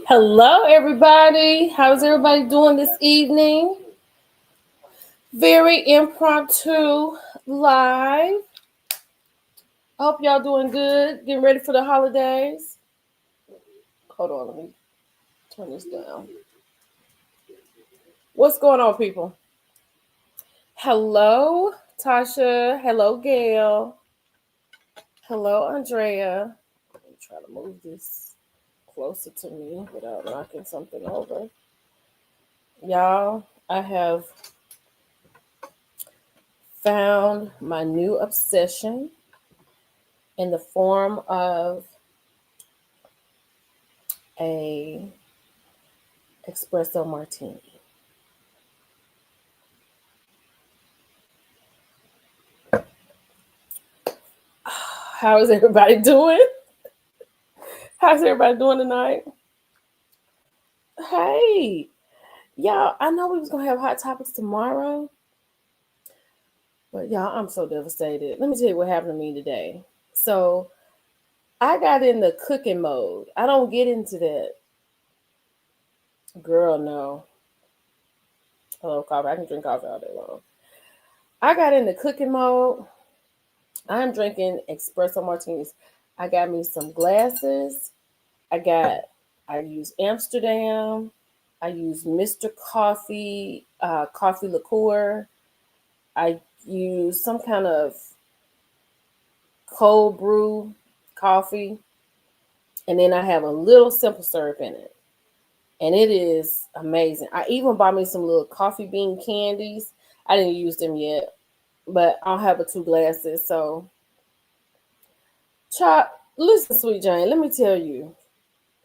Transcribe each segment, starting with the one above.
Hello, everybody. How's everybody doing this evening? Very impromptu live. Hope y'all doing good. Getting ready for the holidays. Hold on, let me turn this down. What's going on, people? Hello, Tasha. Hello, Gail. Hello, Andrea. Let me try to move this closer to me without knocking something over. Y'all, I have found my new obsession in the form of a espresso martini. How is everybody doing? How's everybody doing tonight? Hey, y'all, I know we was gonna have hot topics tomorrow, but y'all, I'm so devastated. Let me tell you what happened to me today. So I got in the cooking mode. I don't get into that. Girl, no. I love coffee. I can drink coffee all day long. I got in the cooking mode. I'm drinking espresso martinis. I got me some glasses. I got I use Amsterdam. I use Mr. Coffee, coffee liqueur. I use some kind of cold brew coffee, and then I have a little simple syrup in it, and it is amazing. I even bought me some little coffee bean candies. I didn't use them yet, but I'll have a two glasses. So, chop. Listen, Sweet Jane. Let me tell you,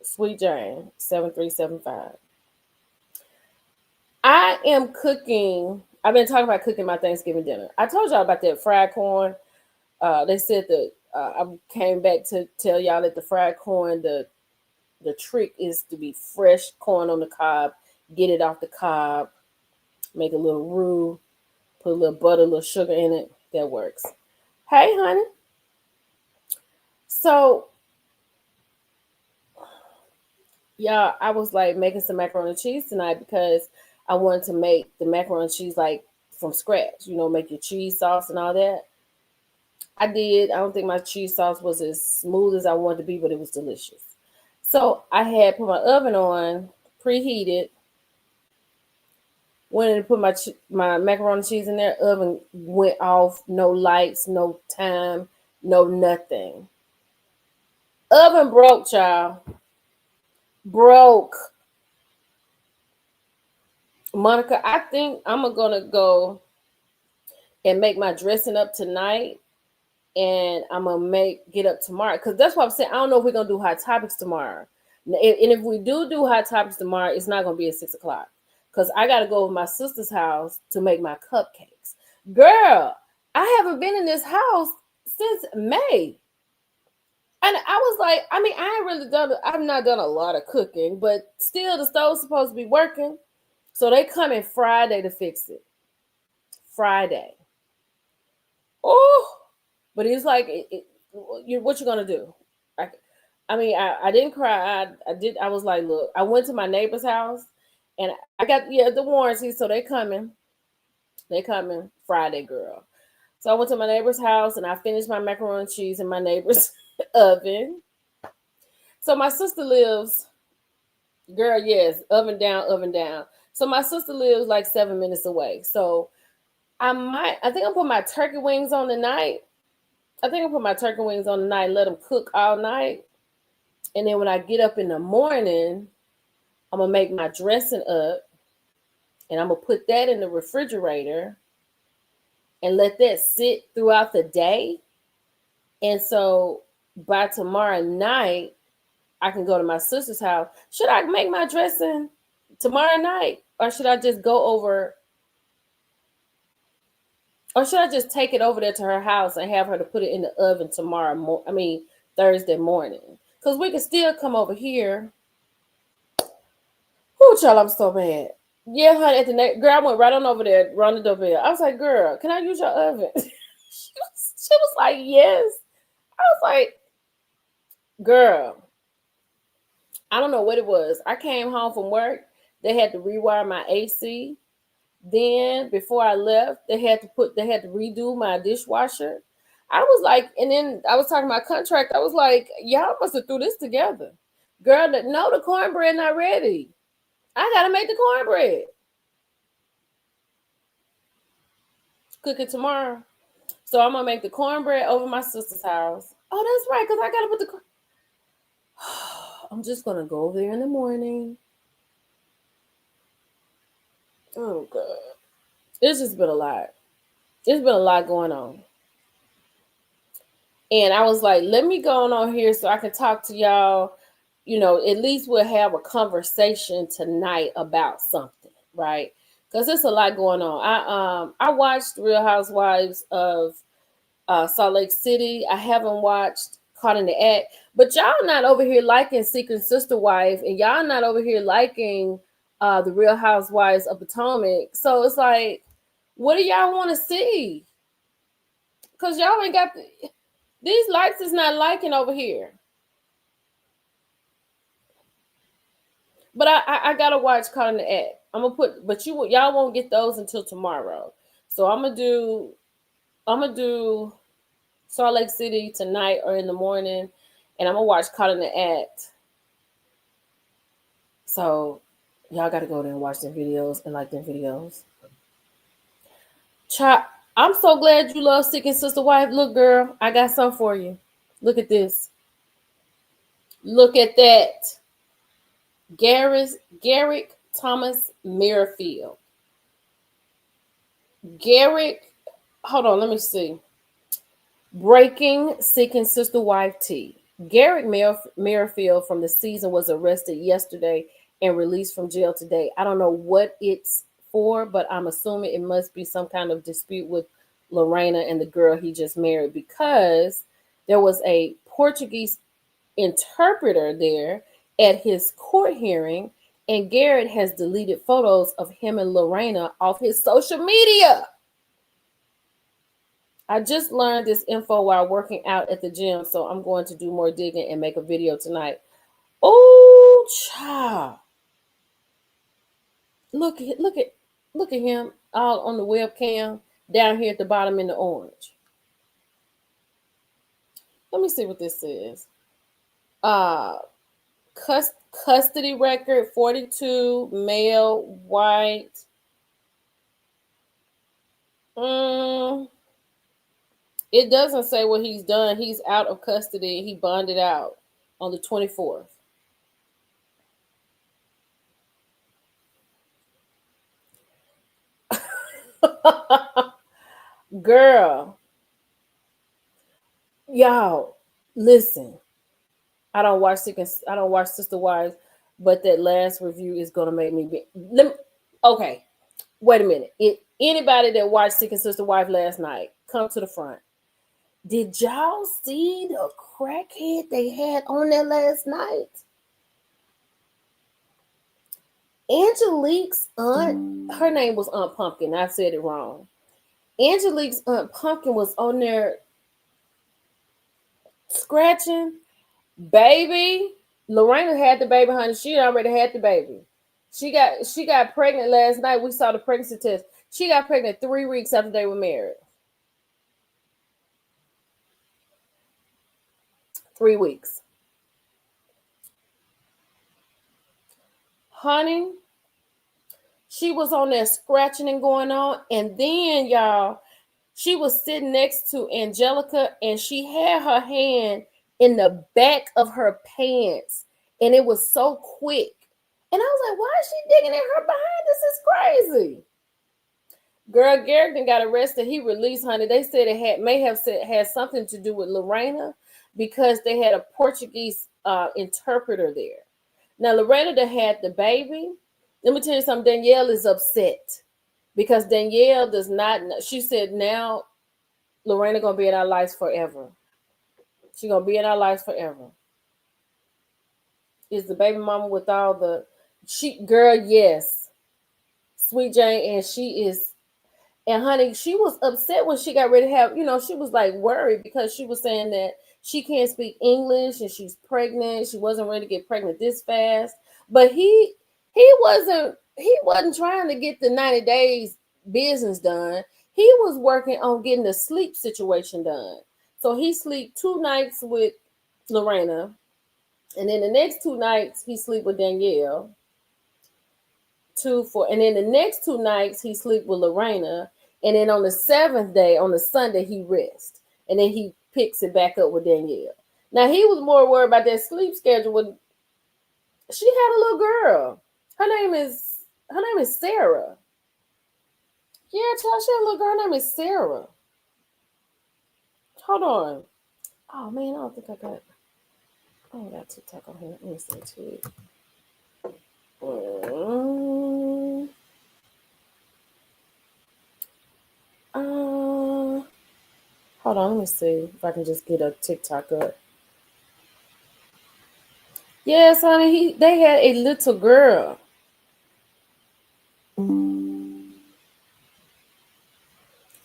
Sweet Jane 7375. I am cooking. I've been talking about cooking my Thanksgiving dinner. I told y'all about that fried corn. They said that I came back to tell y'all that the fried corn, the trick is to be fresh corn on the cob, get it off the cob, make a little roux, put a little butter, a little sugar in it. That works. Hey, honey. So, yeah, I was like making some macaroni and cheese tonight because I wanted to make the macaroni and cheese like from scratch. Make your cheese sauce and all that. I did. I don't think my cheese sauce was as smooth as I wanted to be, but it was delicious. So I had put my oven on, preheated, went in and put my macaroni and cheese in there. Oven went off, no lights, no time, no nothing. Oven broke, child. Broke. Monica, I think I'm gonna go and make my dressing up tonight, and I'm gonna get up tomorrow because that's what I'm saying. I don't know if we're gonna do hot topics tomorrow, and if we do hot topics tomorrow, it's not gonna be at 6 o'clock because I gotta go to my sister's house to make my cupcakes. Girl, I haven't been in this house since May, and I was like, I mean, I ain't really done. I've not done a lot of cooking, but still, the stove's supposed to be working, so they come in Friday to fix it. Friday. Oh, but it's like, what you gonna do? I, I mean, I didn't cry. I did. I was like, look, I went to my neighbor's house, and I got the warranty, so they coming. They coming Friday, girl. So I went to my neighbor's house, and I finished my macaroni and cheese in my neighbor's oven. So my sister lives, girl, yes, oven down, oven down. So my sister lives like 7 minutes away. So I think I'm putting my turkey wings on tonight. I think I put my turkey wings on tonight, let them cook all night. And then when I get up in the morning, I'm going to make my dressing up and I'm going to put that in the refrigerator and let that sit throughout the day. And so by tomorrow night, I can go to my sister's house. Should I make my dressing tomorrow night or should I just go over or should I just take it over there to her house and have her to put it in the oven Thursday morning? Because we can still come over here. Oh, child, I'm so mad. Yeah, honey, at the next girl, I went right on over there, run the doorbell. I was like, girl, can I use your oven? she was like, yes. I was like, girl, I don't know what it was. I came home from work. They had to rewire my AC. Then before I left, they had to redo my dishwasher. I was like, and then I was talking about contract. I was like, y'all must have threw this together. Girl, no, the cornbread not ready. I gotta make the cornbread. Cook it tomorrow. So I'm gonna make the cornbread over my sister's house. Oh, that's right, because I gotta put the I'm just gonna go over there in the morning. Oh god. It's just been a lot. It's been a lot going on. And I was like, let me go on here so I can talk to y'all. At least we'll have a conversation tonight about something, right? Because there's a lot going on. I watched Real Housewives of Salt Lake City. I haven't watched Caught in the Act, but y'all not over here liking Secret Sister Wife, and y'all not over here liking the Real Housewives of Potomac. So it's like, what do y'all want to see? Because y'all ain't got these likes is not liking over here. But I gotta watch Caught in the Act. I'm gonna put, but y'all won't get those until tomorrow. So I'm gonna do Salt Lake City tonight or in the morning, and I'm gonna watch Caught in the Act. So y'all gotta go there and watch their videos and like their videos. I'm so glad you love Sick and Sister Wife. Look, girl, I got something for you. Look at this. Look at that. Garrick Thomas Merrifield. Garrick, hold on, let me see. Breaking Sick and Sister Wife tea. Garrick Merrifield from the season was arrested yesterday and released from jail today. I don't know what it's for, but I'm assuming it must be some kind of dispute with Lorena and the girl he just married, because there was a Portuguese interpreter there at his court hearing, and Garrett has deleted photos of him and Lorena off his social media. I just learned this info while working out at the gym, so I'm going to do more digging and make a video tonight. Oh, child. Look at him all on the webcam down here at the bottom in the orange. Let me see what this says. Uh custody record 42, male, white. Mm, it doesn't say what he's done. He's out of custody. He bonded out on the 24th. Girl, y'all, listen. I don't watch Sister Wives, but that last review is gonna make me okay. Wait a minute. Anybody that watched Sick and Sister Wife last night, come to the front. Did y'all see the crackhead they had on there last night? Angelique's aunt, her name was Aunt Pumpkin. I said it wrong. Angelique's Aunt Pumpkin was on there scratching. Baby, Lorena had the baby, honey. She already had the baby. She got pregnant last night. We saw the pregnancy test. She got pregnant 3 weeks after they were married. 3 weeks. Honey, she was on there scratching and going on. And then, y'all, she was sitting next to Angelica and she had her hand in the back of her pants. And it was so quick. And I was like, why is she digging in her behind? This is crazy. Girl, Garrick got arrested. He released, honey. They said it had something to do with Lorena because they had a Portuguese interpreter there. Now, Lorena that had the baby. Let me tell you something. Danielle is upset because Danielle does not. She said now Lorena gonna be in our lives forever. She gonna be in our lives forever. Is the baby mama with all the girl? Yes, Sweet Jane, and she is. And honey, she was upset when she got ready to have. She was like worried because she was saying that she can't speak English and she's pregnant. She wasn't ready to get pregnant this fast. But he wasn't trying to get the 90 days business done. He was working on getting the sleep situation done. So he sleep 2 nights with Lorena, and then the next 2 nights he sleep with Danielle. And then the next 2 nights he sleep with Lorena, and then on the seventh day, on the Sunday, he rest, and then he picks it back up with Danielle. Now he was more worried about that sleep schedule. When she had a little girl, her name is Sarah. Yeah, child, she had a little girl. Her name is Sarah. Hold on. Oh man, I don't got TikTok on here. Let me see tweet. Mm, uh, Hold on, let me see if I can just get a TikTok up. Yes, honey, they had a little girl.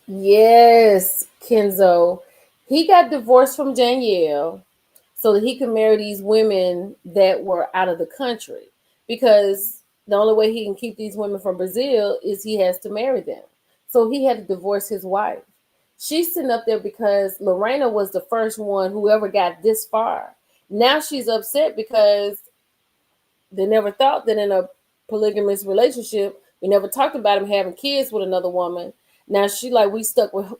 Yes, Kenzo. He got divorced from Danielle so that he could marry these women that were out of the country. Because the only way he can keep these women from Brazil is he has to marry them. So he had to divorce his wife. She's sitting up there because Lorena was the first one who ever got this far. Now she's upset because they never thought that in a polygamous relationship, we never talked about him having kids with another woman. Now she like we stuck with,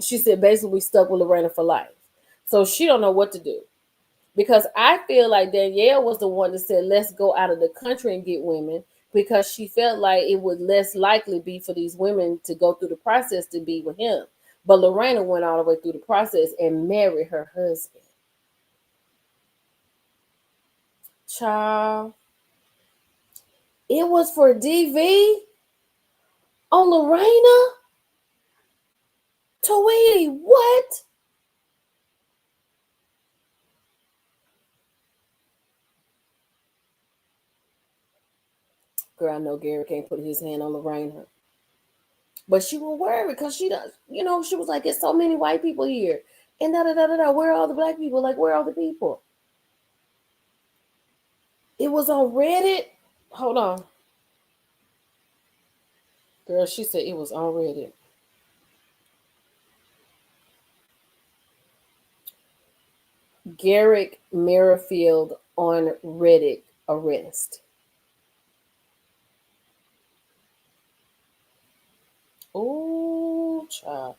she said basically we stuck with Lorena for life. So she don't know what to do because I feel like Danielle was the one that said let's go out of the country and get women because she felt like it would less likely be for these women to go through the process to be with him. But Lorena went all the way through the process and married her husband. Child, it was for DV on Lorena? Tweety, what? Girl, I know Gary can't put his hand on Lorena. But she was worried because she does, she was like, it's so many white people here. And da da da da da. Where are all the black people? Like, where are all the people? It was on Reddit. Hold on. Girl, she said it was on Reddit. Garrick Merrifield on Reddit arrest. Oh, child.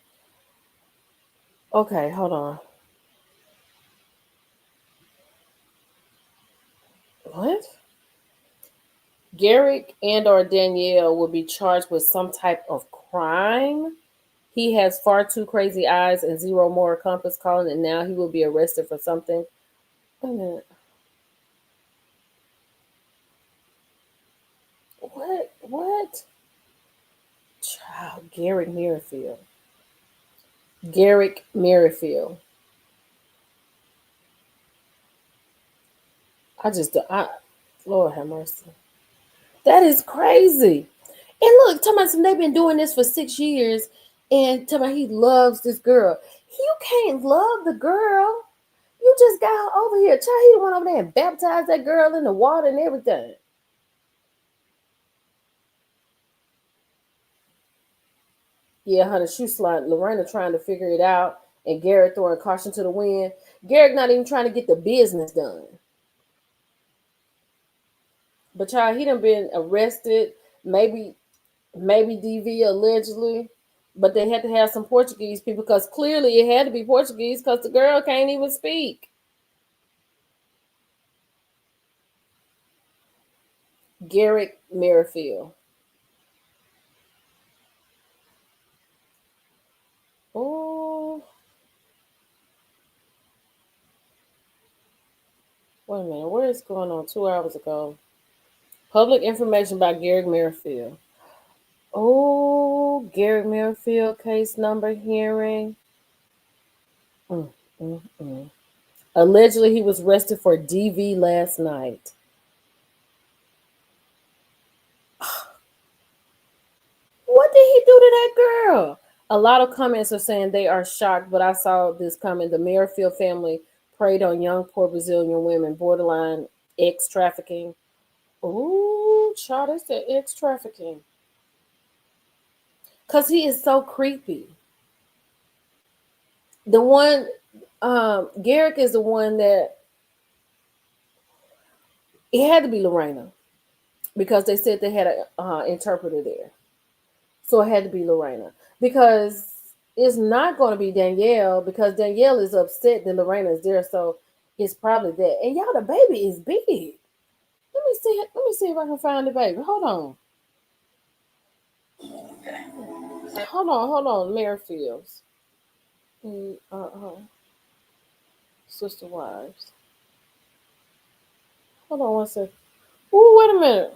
Okay, hold on. What? Garrick and or Danielle will be charged with some type of crime. He has far too crazy eyes and zero moral compass, calling it now he will be arrested for something. Wait a minute. What? What? Child, Garrick Merrifield. Garrick Merrifield. I Lord have mercy. That is crazy. And look, talking about they've been doing this for 6 years, and talking about he loves this girl. You can't love the girl. You just got her over here. Child, he went over there and baptized that girl in the water and everything. Yeah, honey, she slide Lorena trying to figure it out, and Garrett throwing caution to the wind. Garrett not even trying to get the business done. But child, he done been arrested, maybe DV allegedly, but they had to have some Portuguese people because clearly it had to be Portuguese because the girl can't even speak. Garrick Merrifield. Oh, wait a minute. Where is going on 2 hours ago? Public information about Garrick Merrifield. Oh, Garrick Merrifield case number hearing. Mm, mm, mm. Allegedly, he was arrested for DV last night. What did he do to that girl? A lot of comments are saying they are shocked, but I saw this comment. The Merrifield family preyed on young, poor Brazilian women, borderline ex trafficking. Ooh, child, that's that ex trafficking. Because he is so creepy. The one, Garrick is the one that it had to be Lorena because they said they had a interpreter there. So it had to be Lorena because it's not going to be Danielle because Danielle is upset that Lorena is there. So it's probably that. And y'all, the baby is big. Let me see. Let me see if I can find the baby. Hold on. Hold on. Merrifields. Sister wives. Hold on one second. Ooh, wait a minute.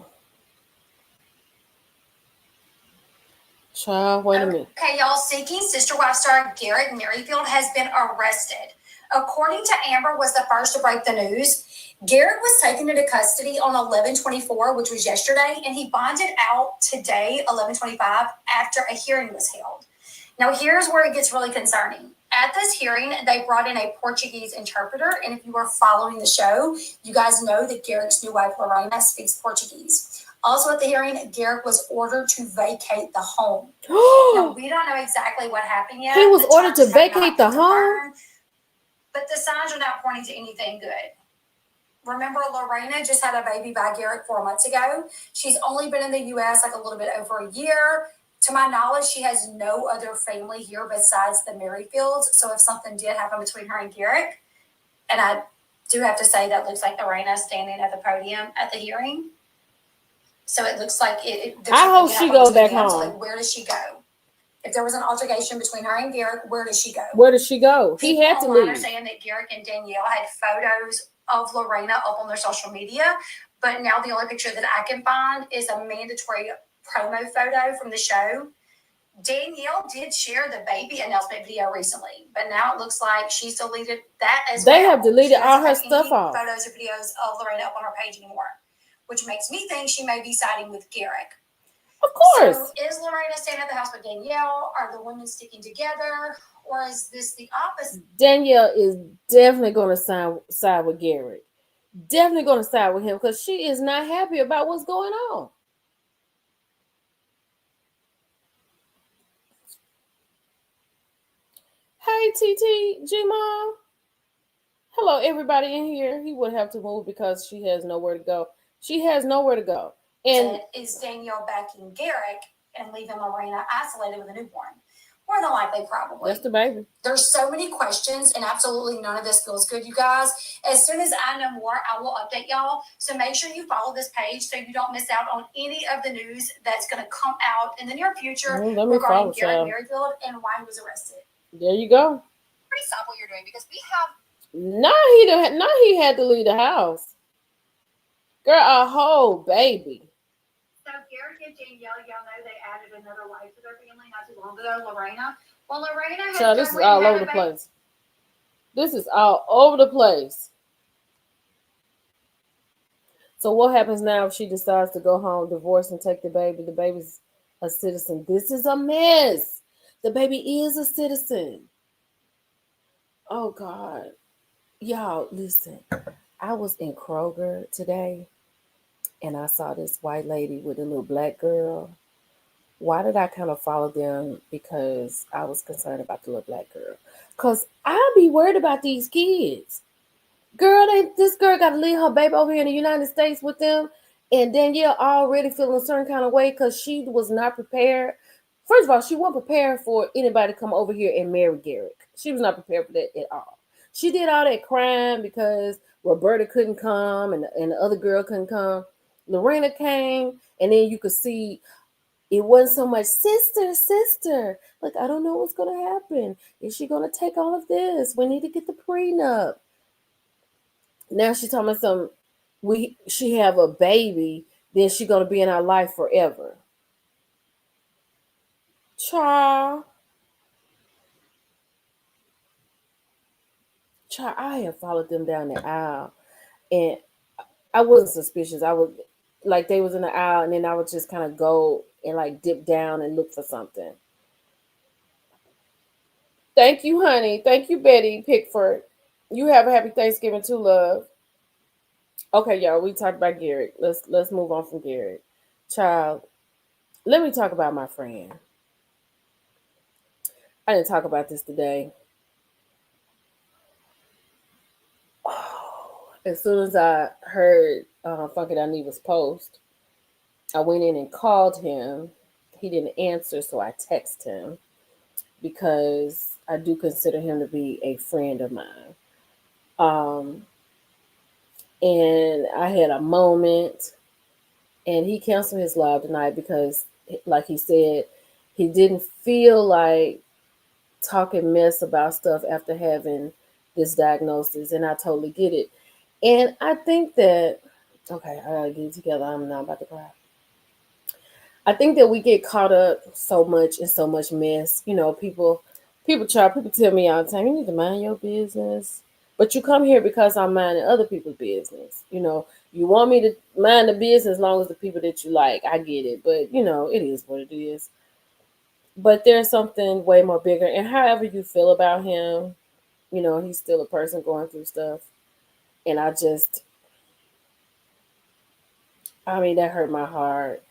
Child, wait a minute. Okay, y'all, seeking Sister Wife star Garrett Merrifield has been arrested. According to Amber, was the first to break the news. Garrett was taken into custody on 11/24, which was yesterday, and he bonded out today, 11/25, after a hearing was held. Now, here's where it gets really concerning. At this hearing, they brought in a Portuguese interpreter, and if you are following the show, you guys know that Garrett's new wife, Lorena, speaks Portuguese. Also at the hearing, Garrett was ordered to vacate the home. Now, we don't know exactly what happened yet. He was ordered to vacate the home? But the signs are not pointing to anything good. Remember, Lorena just had a baby by Garrett 4 months ago. She's only been in the U.S. like a little bit over a year. To my knowledge, she has no other family here besides the Merrifields. So if something did happen between her and Garrett, and I do have to say that looks like Lorena standing at the podium at the hearing. So it looks like I hope she goes back home. So like, where does she go? If there was an altercation between her and Garrett, where does she go? Where does she go? He had to leave. People are saying that Garrett and Danielle had photos of Lorena up on their social media, but now the only picture that I can find is a mandatory promo photo from the show. Danielle did share the baby announcement video recently, but now it looks like she's deleted that as well. They have deleted all her stuff off. Photos or videos of Lorena up on her page anymore, which makes me think she may be siding with Garrett. Of course. So is Lorena staying at the house with Danielle? Are the women sticking together? Or is this the opposite? Danielle is definitely going to side with Garrett. Definitely going to side with him because she is not happy about what's going on. Hey, TT, G-Mom. Hello, everybody in here. He would have to move because she has nowhere to go. She has nowhere to go. And is Danielle backing Garrett and leaving Lorena isolated with a newborn? More than likely, probably. That's the baby. There's so many questions, and absolutely none of this feels good, you guys. As soon as I know more, I will update y'all. So make sure you follow this page so you don't miss out on any of the news that's going to come out in the near future regarding Garrett Merrifield and why he was arrested. There you go. Pretty stop what you're doing because we have. He had to leave the house. Girl, a whole baby. So Garrett and Danielle, y'all know they added another wife to their family not too long ago, Lorena. Well, Lorena has so this is all over the place. This is all over the place. So what happens now if she decides to go home, divorce, and take the baby? The baby's a citizen. This is a mess. The baby is a citizen. Oh, God. Y'all, listen. I was in Kroger today, and I saw this white lady with a little black girl. Why did I kind of follow them? Because I was concerned about the little black girl. Because I be worried about these kids. Girl, this girl got to leave her baby over here in the United States with them. And Danielle already feeling a certain kind of way because she was not prepared. First of all, she wasn't prepared for anybody to come over here and marry Garrett. She was not prepared for that at all. She did all that crying because Roberta couldn't come and the other girl couldn't come. Lorena came, and then you could see it wasn't so much sister. Like, I don't know what's going to happen. Is she going to take all of this? We need to get the prenup. Now she's talking about she have a baby, then she's going to be in our life forever. Child, I have followed them down the aisle, and I wasn't suspicious. I was like, they was in the aisle, and then I would just kind of go and like dip down and look for something. Thank you, honey. Thank you, Betty Pickford. You have a happy Thanksgiving too, love. Okay, y'all. We talked about Garrett. Let's move on from Garrett. Child, let me talk about my friend. I didn't talk about this today. As soon as I heard Funky Dinevah's post, I went in and called him. He didn't answer, so I texted him because I do consider him to be a friend of mine. Um, and I had a moment, and he canceled his live tonight because, like he said, he didn't feel like talking mess about stuff after having this diagnosis, and I totally get it. And I think that, okay, I gotta get it together. I'm not about to cry. I think that we get caught up so much in so much mess. You know, people tell me all the time, you need to mind your business. But you come here because I'm minding other people's business. You know, you want me to mind the business as long as the people that you like. I get it. But you know, it is what it is. But there's something way more bigger. And however you feel about him, you know, he's still a person going through stuff. And I mean, that hurt my heart.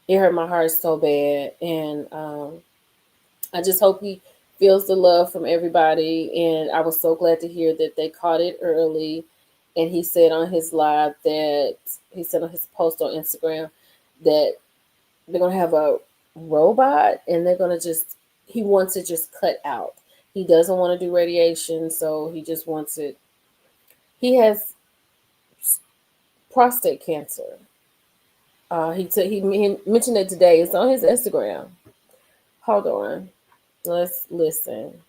It hurt my heart so bad. And I just hope he feels the love from everybody. And I was so glad to hear that they caught it early. And he said on his live that he said on his post on Instagram that they're gonna have a robot and they're gonna just he wants it just cut out. He doesn't want to do radiation, so he just wants it. He has prostate cancer. He mentioned it today. It's on his Instagram. Hold on. Let's listen.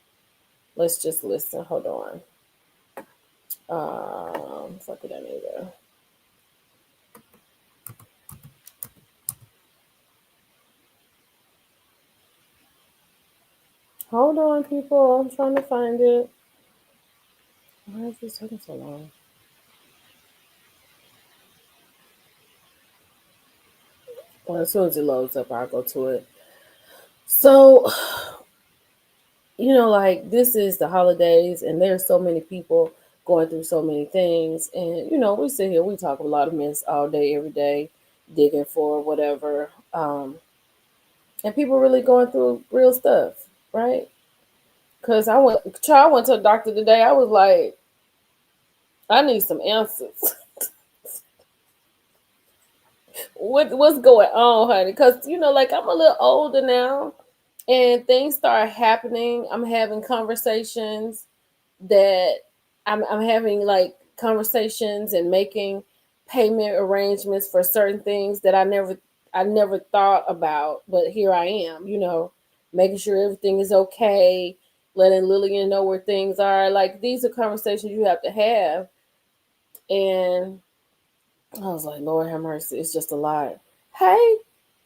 Let's just listen. Hold on. Fuck it, I need to. Hold on, people. I'm trying to find it. Why is this taking so long? Well, as soon as it loads up, I'll go to it. So, you know, like this is the holidays, and there's so many people going through so many things. And, you know, we sit here, we talk a lot of mess all day, every day, digging for whatever. And people really going through real stuff, right? Because I went to a doctor today. I was like, I need some answers. What's going on, honey? Because you know, like I'm a little older now, and things start happening. I'm having conversations that I'm having like conversations and making payment arrangements for certain things that I never thought about, but here I am. You know, making sure everything is okay, letting Lillian know where things are. Like these are conversations you have to have, and I was like, Lord have mercy, it's just a lot. Hey,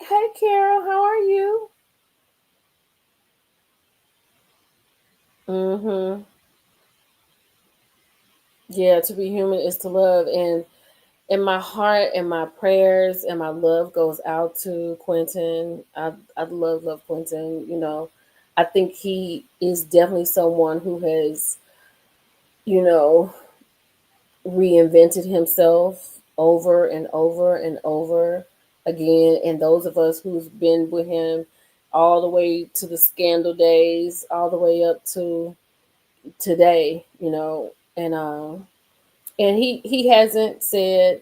hey, Carol, how are you? Mm-hmm. Yeah, to be human is to love, and my heart and my prayers and my love goes out to Quentin. I love Quentin. You know, I think he is definitely someone who has, you know, reinvented himself over and over and over again. And those of us who's been with him all the way to the scandal days, all the way up to today, you know, and he hasn't said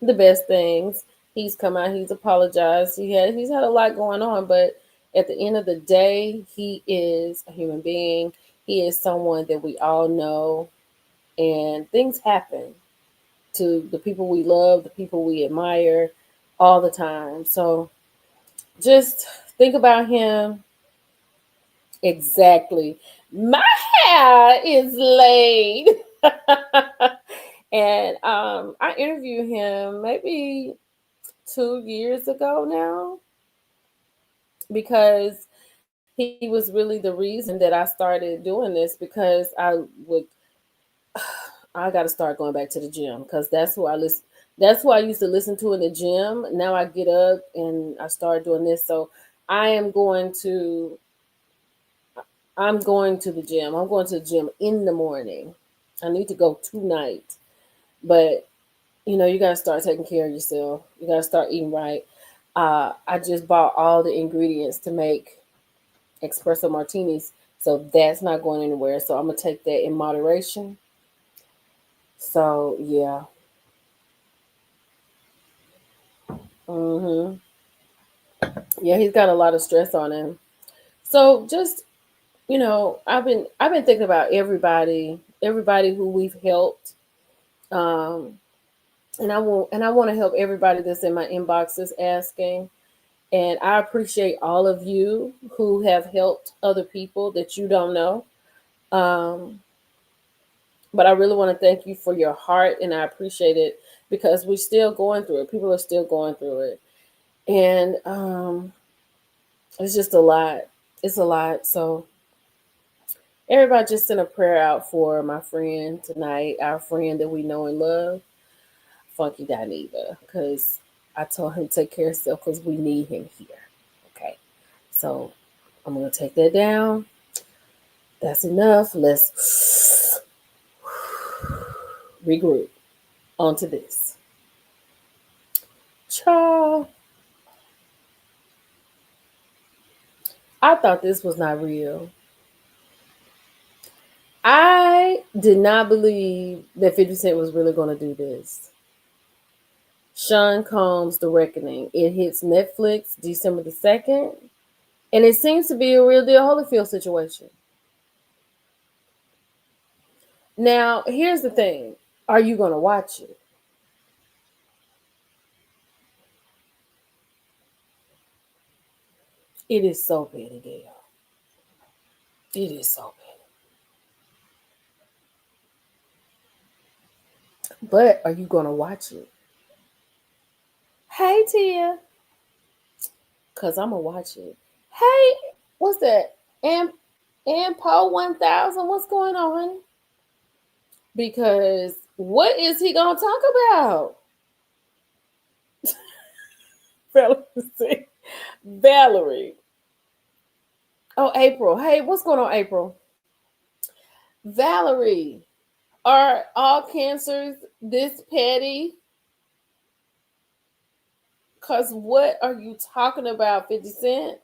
the best things. He's come out, he's apologized. He's had a lot going on, but at the end of the day, he is a human being. He is someone that we all know, and things happen to the people we love, the people we admire all the time. So just think about him. Exactly. My hair is laid. And I interviewed him maybe 2 years ago now because he was really the reason that I started doing this because I got to start going back to the gym because that's who I listen. That's who I used to listen to in the gym. Now I get up and I start doing this. So I am going to I'm going to the gym. I'm going to the gym in the morning. I need to go tonight. But you gotta start taking care of yourself. You gotta start eating right. I just bought all the ingredients to make espresso martinis, so that's not going anywhere. So I'm gonna take that in moderation. So yeah. hmm Yeah, he's got a lot of stress on him. So just I've been thinking about everybody who we've helped, um, and I want to help everybody that's in my inbox that's asking. And I appreciate all of you who have helped other people that you don't know. Um, but I really want to thank you for your heart, and I appreciate it because we're still going through it. People are still going through it, and it's just a lot. It's a lot. So everybody just send a prayer out for my friend tonight, our friend that we know and love, Funky Dineva, because I told him to take care of himself because we need him here. Okay, so I'm gonna take that down. That's enough. Let's regroup onto this. Child, I thought this was not real. I did not believe that 50 Cent was really going to do this. Sean Combs' The Reckoning. It hits Netflix December the 2nd, and it seems to be a real deal Holyfield situation. Now, here's the thing. Are you going to watch it? It is so petty, Gail. It is so petty. But are you going to watch it? Hey, Tia. Because I'm going to watch it. Hey, what's that? And Poe 1000, what's going on, honey? Because what is he going to talk about? Valerie. Valerie. Oh, April. Hey, what's going on, April? Valerie, are all cancers this petty? Because what are you talking about, 50 Cent?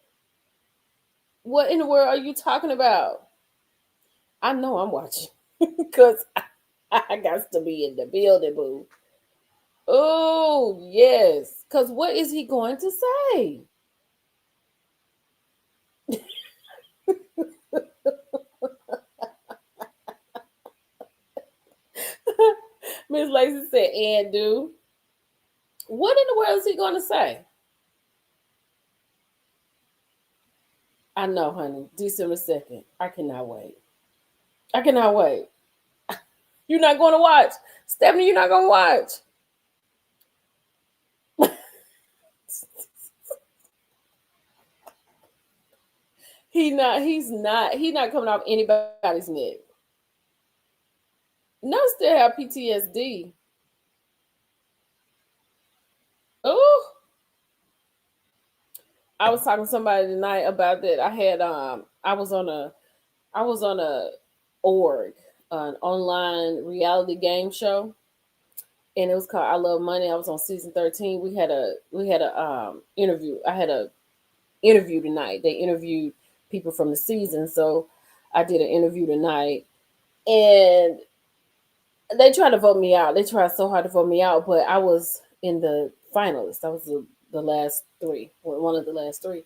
What in the world are you talking about? I know I'm watching because I got to be in the building, boo. Oh, yes. Because what is he going to say? Miss Lacey said, and do. What in the world is he going to say? I know, honey. December 2nd. I cannot wait. I cannot wait. You're not going to watch. Stephanie, you're not going to watch. He's not coming off anybody's neck. No, still have PTSD. Oh, I was talking to somebody tonight about that. I was on a org, an online reality game show, and it was called I Love Money. I was on season 13. We had a interview. I had a interview tonight. They interviewed people from the season, so I did an interview tonight, and they tried to vote me out. They tried so hard to vote me out, but I was in the finalists. I was the last three, one of the last three.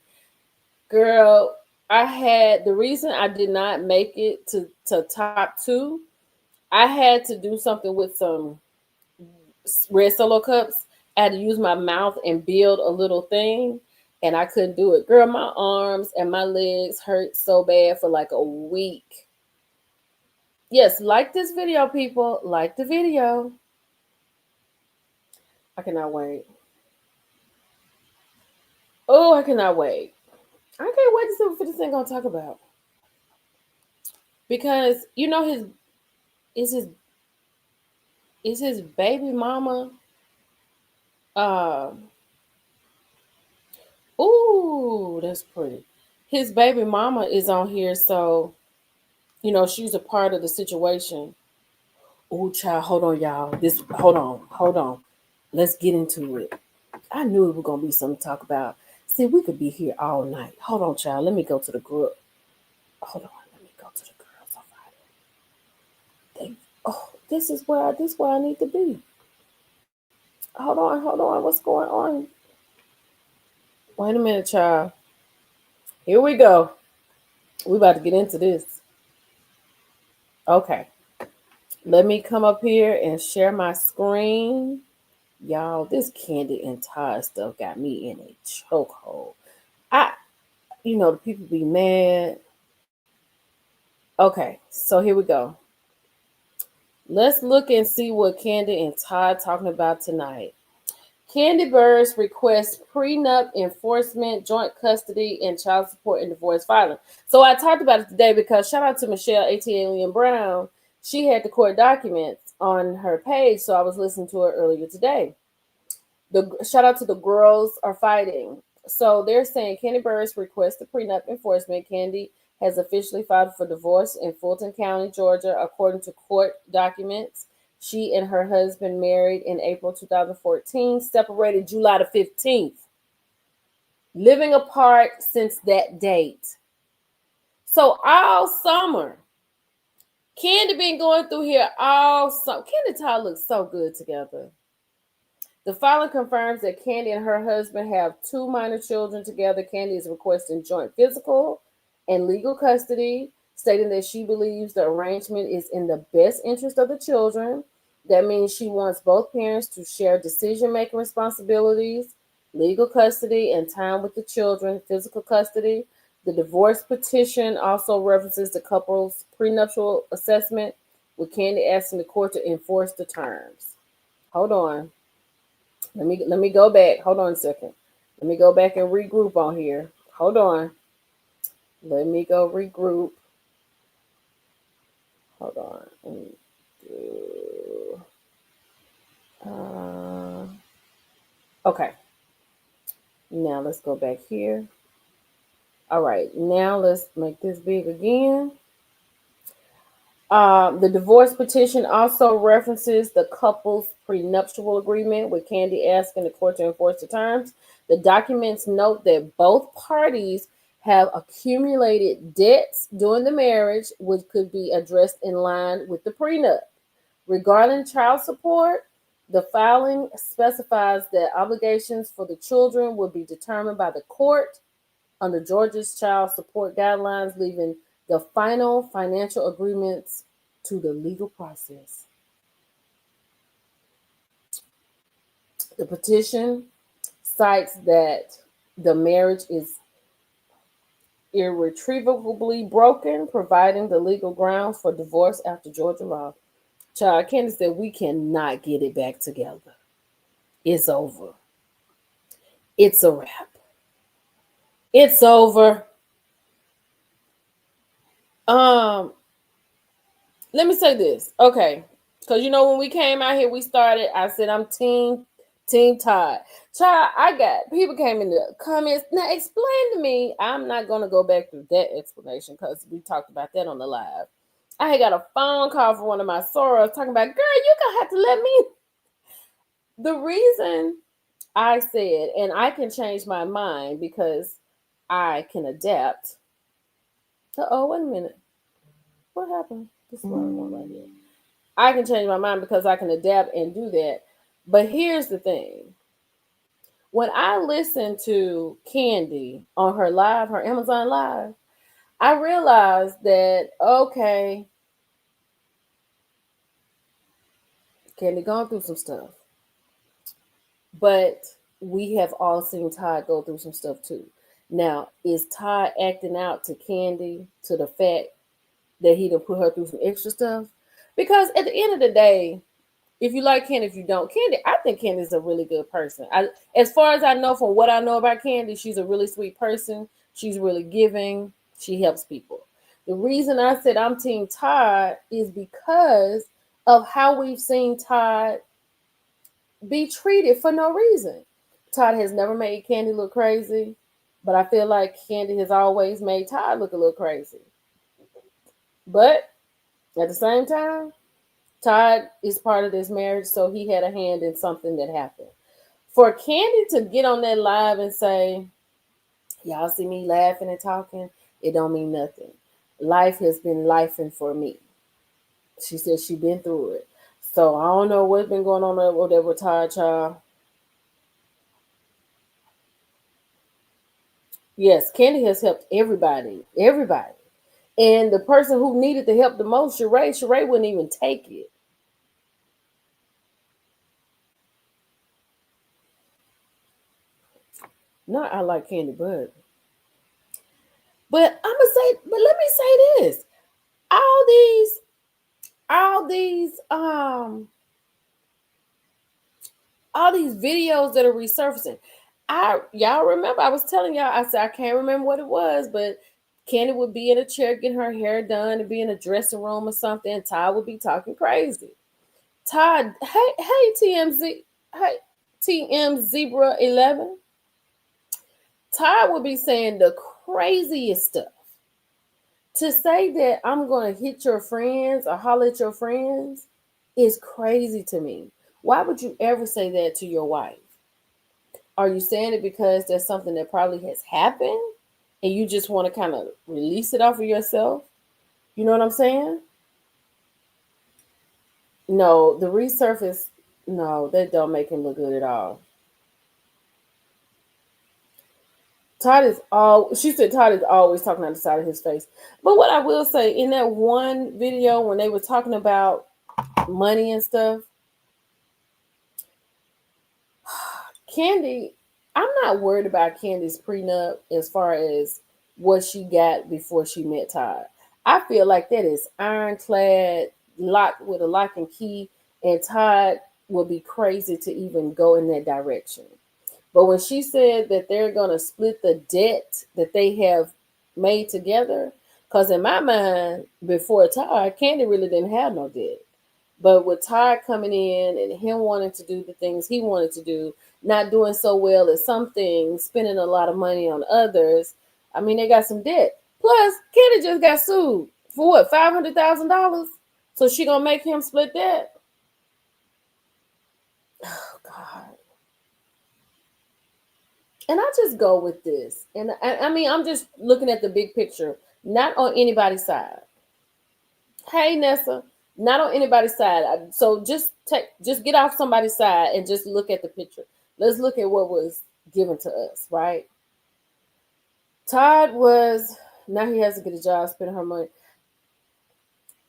Girl, I had the reason I did not make it to top two. I had to do something with some red solo cups. I had to use my mouth and build a little thing, and I couldn't do it. Girl, my arms and my legs hurt so bad for like a week. Yes, like this video, people. Like the video. I cannot wait. Oh, I cannot wait. I can't wait to see what 50 Cent gonna talk about. Because his is his is his baby mama. Uh, ooh, that's pretty. his baby mama is on here, so she's a part of the situation. Oh, child, hold on, y'all. Hold on. Let's get into it. I knew it was gonna be something to talk about. See, we could be here all night. Hold on, child. Let me go to the group. Hold on. Let me go to the girls on Friday. This is where I need to be. Hold on. What's going on? Wait a minute, child. Here we go. We about to get into this. Okay. Let me come up here and share my screen. Y'all, this Kandi and Todd stuff got me in a chokehold. The people be mad. Okay, so here we go. Let's look and see what Kandi and Todd talking about tonight. Kandi Burruss requests prenup enforcement, joint custody, and child support and divorce filing. So I talked about it today because shout out to Michelle A.T. Brown. She had the court documents on her page, so I was listening to her earlier today. The shout out to the girls are fighting. So they're saying Kandi Burruss requests the prenup enforcement. Kandi has officially filed for divorce in Fulton County, Georgia, according to court documents. She and her husband married in April 2014, separated July the 15th, living apart since that date. So all summer, Kandi been going through here all summer. Kandi and Todd look so good together. The filing confirms that Kandi and her husband have 2 minor children together. Kandi is requesting joint physical and legal custody, stating that she believes the arrangement is in the best interest of the children. That means she wants both parents to share decision-making responsibilities, legal custody, and time with the children, physical custody. The divorce petition also references the couple's prenuptial assessment, with Kandi asking the court to enforce the terms. Hold on. Let me go back. Hold on a second. Let me go back and regroup on here. Hold on. Let me go regroup. Hold on. Let me do. Okay. Now let's go back here. All right. Now let's make this big again. The divorce petition also references the couple's prenuptial agreement, with Kandi asking the court to enforce the terms. The documents note that both parties have accumulated debts during the marriage, which could be addressed in line with the prenup. Regarding child support, the filing specifies that obligations for the children will be determined by the court under Georgia's child support guidelines, leaving the final financial agreements to the legal process. The petition cites that the marriage is irretrievably broken, providing the legal grounds for divorce after Georgia law. Child, Kandi said we cannot get it back together. It's over. It's a wrap. It's over. Let me say this, okay? Because when we came out here, we started. I said I'm team Todd. Child, I got people came in the comments. Now explain to me. I'm not gonna go back through that explanation because we talked about that on the live. I had got a phone call from one of my sorors talking about, girl, you gonna have to let me. The reason I said, and I can change my mind because I can adapt. Oh, wait a minute. What happened? This is what I want right here. I can change my mind because I can adapt and do that. But here's the thing. When I listened to Kandi on her live, her Amazon live, I realized that, okay, Kandi gone through some stuff. But we have all seen Todd go through some stuff too. Now, is Todd acting out to Kandi to the fact that he done put her through some extra stuff? Because at the end of the day, if you like Kandi, if you don't, Kandi, I think Kandi's a really good person. As far as I know, from what I know about Kandi, she's a really sweet person. She's really giving. She helps people. The reason I said I'm Team Todd is because of how we've seen Todd be treated for no reason. Todd has never made Kandi look crazy. But I feel like Candy has always made Todd look a little crazy. But at the same time, Todd is part of this marriage, so he had a hand in something that happened. For Candy to get on that live and say, y'all see me laughing and talking, it don't mean nothing. Life has been lifing for me. She said she been through it. So I don't know what's been going on over there with Todd, child. Yes, Candy has helped everybody. Everybody. And the person who needed the help the most, Sheree wouldn't even take it. Not I like Candy, but I'm gonna say, but let me say this: all these, all these, all these videos that are resurfacing. Y'all remember I was telling y'all, I said I can't remember what it was, but Candy would be in a chair getting her hair done and be in a dressing room or something, and Todd would be talking crazy. Todd, hey TMZ, hey TM Zebra 11. Todd would be saying the craziest stuff. To say that I'm gonna hit your friends or holler at your friends is crazy to me. Why would you ever say that to your wife? Are you saying it because there's something that probably has happened and you just want to kind of release it off of yourself? You know what I'm saying? No, the resurface, no, that don't make him look good at all. Todd is all she said Todd is always talking out the side of his face. But what I will say, in that one video when they were talking about money and stuff, Candy, I'm not worried about Candy's prenup as far as what she got before she met Todd. I feel like that is ironclad, locked with a lock and key, and Todd will be crazy to even go in that direction. But when she said that they're going to split the debt that they have made together, because in my mind, before Todd, Candy really didn't have no debt. But with Todd coming in and him wanting to do the things he wanted to do, not doing so well at some things, spending a lot of money on others, I mean, they got some debt. Plus, Candy just got sued for what, $500,000? So she gonna make him split that? Oh God. And I just go with this. And I mean, I'm just looking at the big picture, not on anybody's side. Hey Nessa, not on anybody's side. So just get off somebody's side and just look at the picture. Let's look at what was given to us, right? Todd was now he has to get a job, spending her money.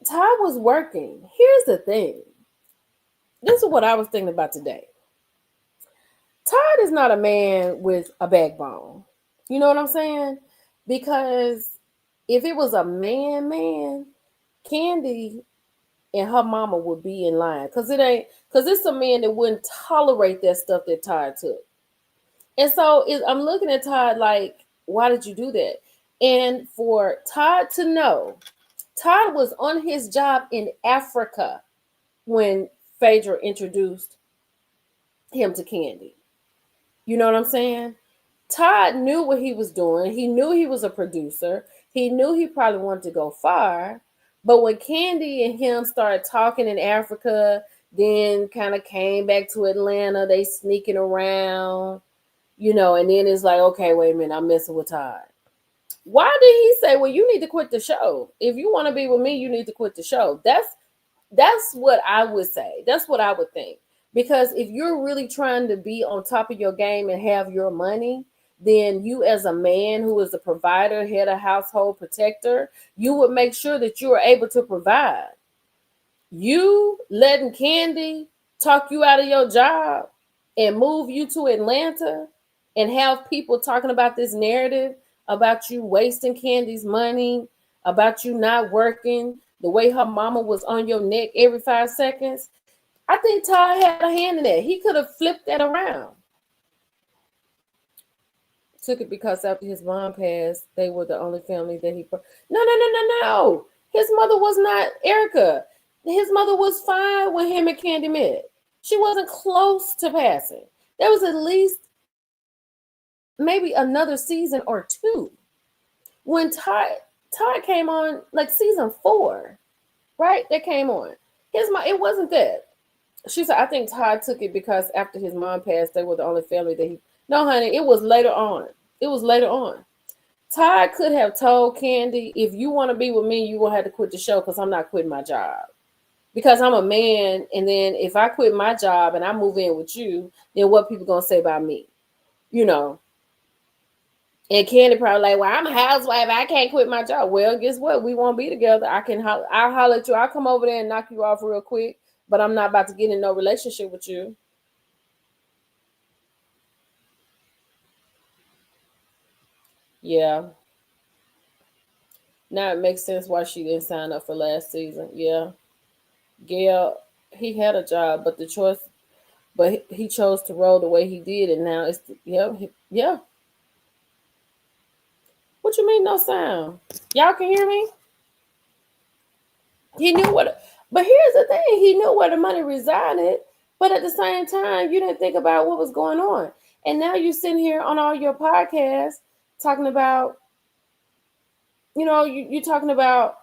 Todd was working. Here's the thing. This is what I was thinking about today. Todd is not a man with a backbone. You know what I'm saying? Because if it was a man, Candy and her mama would be in line. Cause it's a man that wouldn't tolerate that stuff that Todd took. And so I'm looking at Todd like, why did you do that? And for Todd to know, Todd was on his job in Africa when Phaedra introduced him to Candy. You know what I'm saying? Todd knew what he was doing. He knew he was a producer. He knew he probably wanted to go far. But when Candy and him started talking in Africa, then kind of came back to Atlanta, they sneaking around, and then it's like, okay, wait a minute, I'm messing with Todd. Why did he say, well, you need to quit the show? If you want to be with me, you need to quit the show. That's what I would say. That's what I would think. Because if you're really trying to be on top of your game and have your money, then you as a man who is a provider, head of household protector, you would make sure that you are able to provide. You letting Candy talk you out of your job and move you to Atlanta and have people talking about this narrative about you wasting Candy's money, about you not working, the way her mama was on your neck every 5 seconds. I think Todd had a hand in that. He could have flipped that around. Took it because after his mom passed, they were the only family that he. No. His mother was not Erica. His mother was fine when him and Candy met. She wasn't close to passing. There was at least maybe another season or two. When Todd came on, like season 4, right? That came on. It wasn't that. She said, I think Todd took it because after his mom passed, they were the only family that he. No, honey, it was later on. It was later on. Todd could have told Kandi, if you want to be with me, you're going to have to quit the show because I'm not quitting my job. Because I'm a man, and then if I quit my job and I move in with you, then what people going to say about me? You know. And Kandi probably like, well, I'm a housewife. I can't quit my job. Well, guess what? We won't be together. I'll holler at you. I'll come over there and knock you off real quick, but I'm not about to get in no relationship with you. Yeah. Now it makes sense why she didn't sign up for last season. Yeah. Gail, he had a job, but he chose to roll the way he did, and now yeah. What you mean no sound? Y'all can hear me? He knew but here's the thing, he knew where the money resided, but at the same time, you didn't think about what was going on. And now you're sitting here on all your podcasts talking about, you're talking about,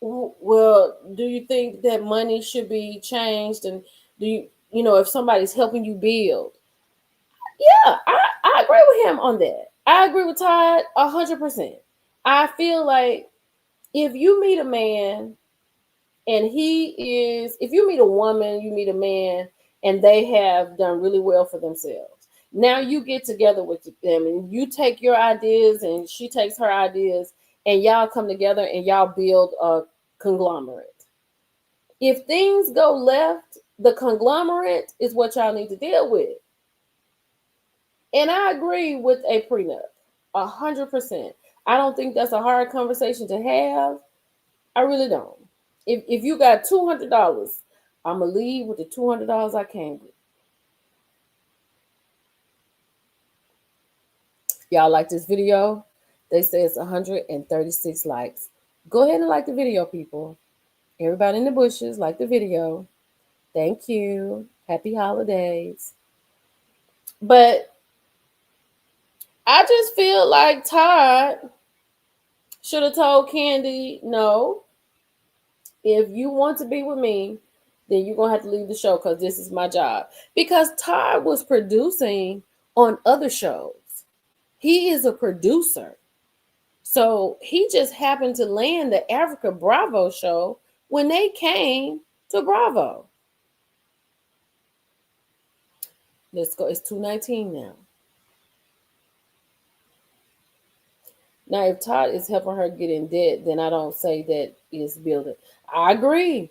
well, do you think that money should be changed? And do if somebody's helping you build? Yeah, I agree with him on that. I agree with Todd 100%. I feel like if you meet a man and if you meet a woman, you meet a man, and they have done really well for themselves. Now you get together with them and you take your ideas and she takes her ideas, and y'all come together and y'all build a conglomerate. If things go left, the conglomerate is what y'all need to deal with. And I agree with a prenup 100%. I don't think that's a hard conversation to have. I really don't. If you got $200, I'm gonna leave with the $200 I came with. Y'all like this video? They say it's 136 likes. Go ahead and like the video, people. Everybody in the bushes, like the video. Thank you. Happy holidays. But I just feel like Todd should have told Kandi, no, if you want to be with me, then you're going to have to leave the show because this is my job. Because Todd was producing on other shows. He is a producer. So he just happened to land the Africa Bravo show when they came to Bravo. Let's go. It's 2:19 now. Now, if Todd is helping her get in debt, then I don't say that is building. I agree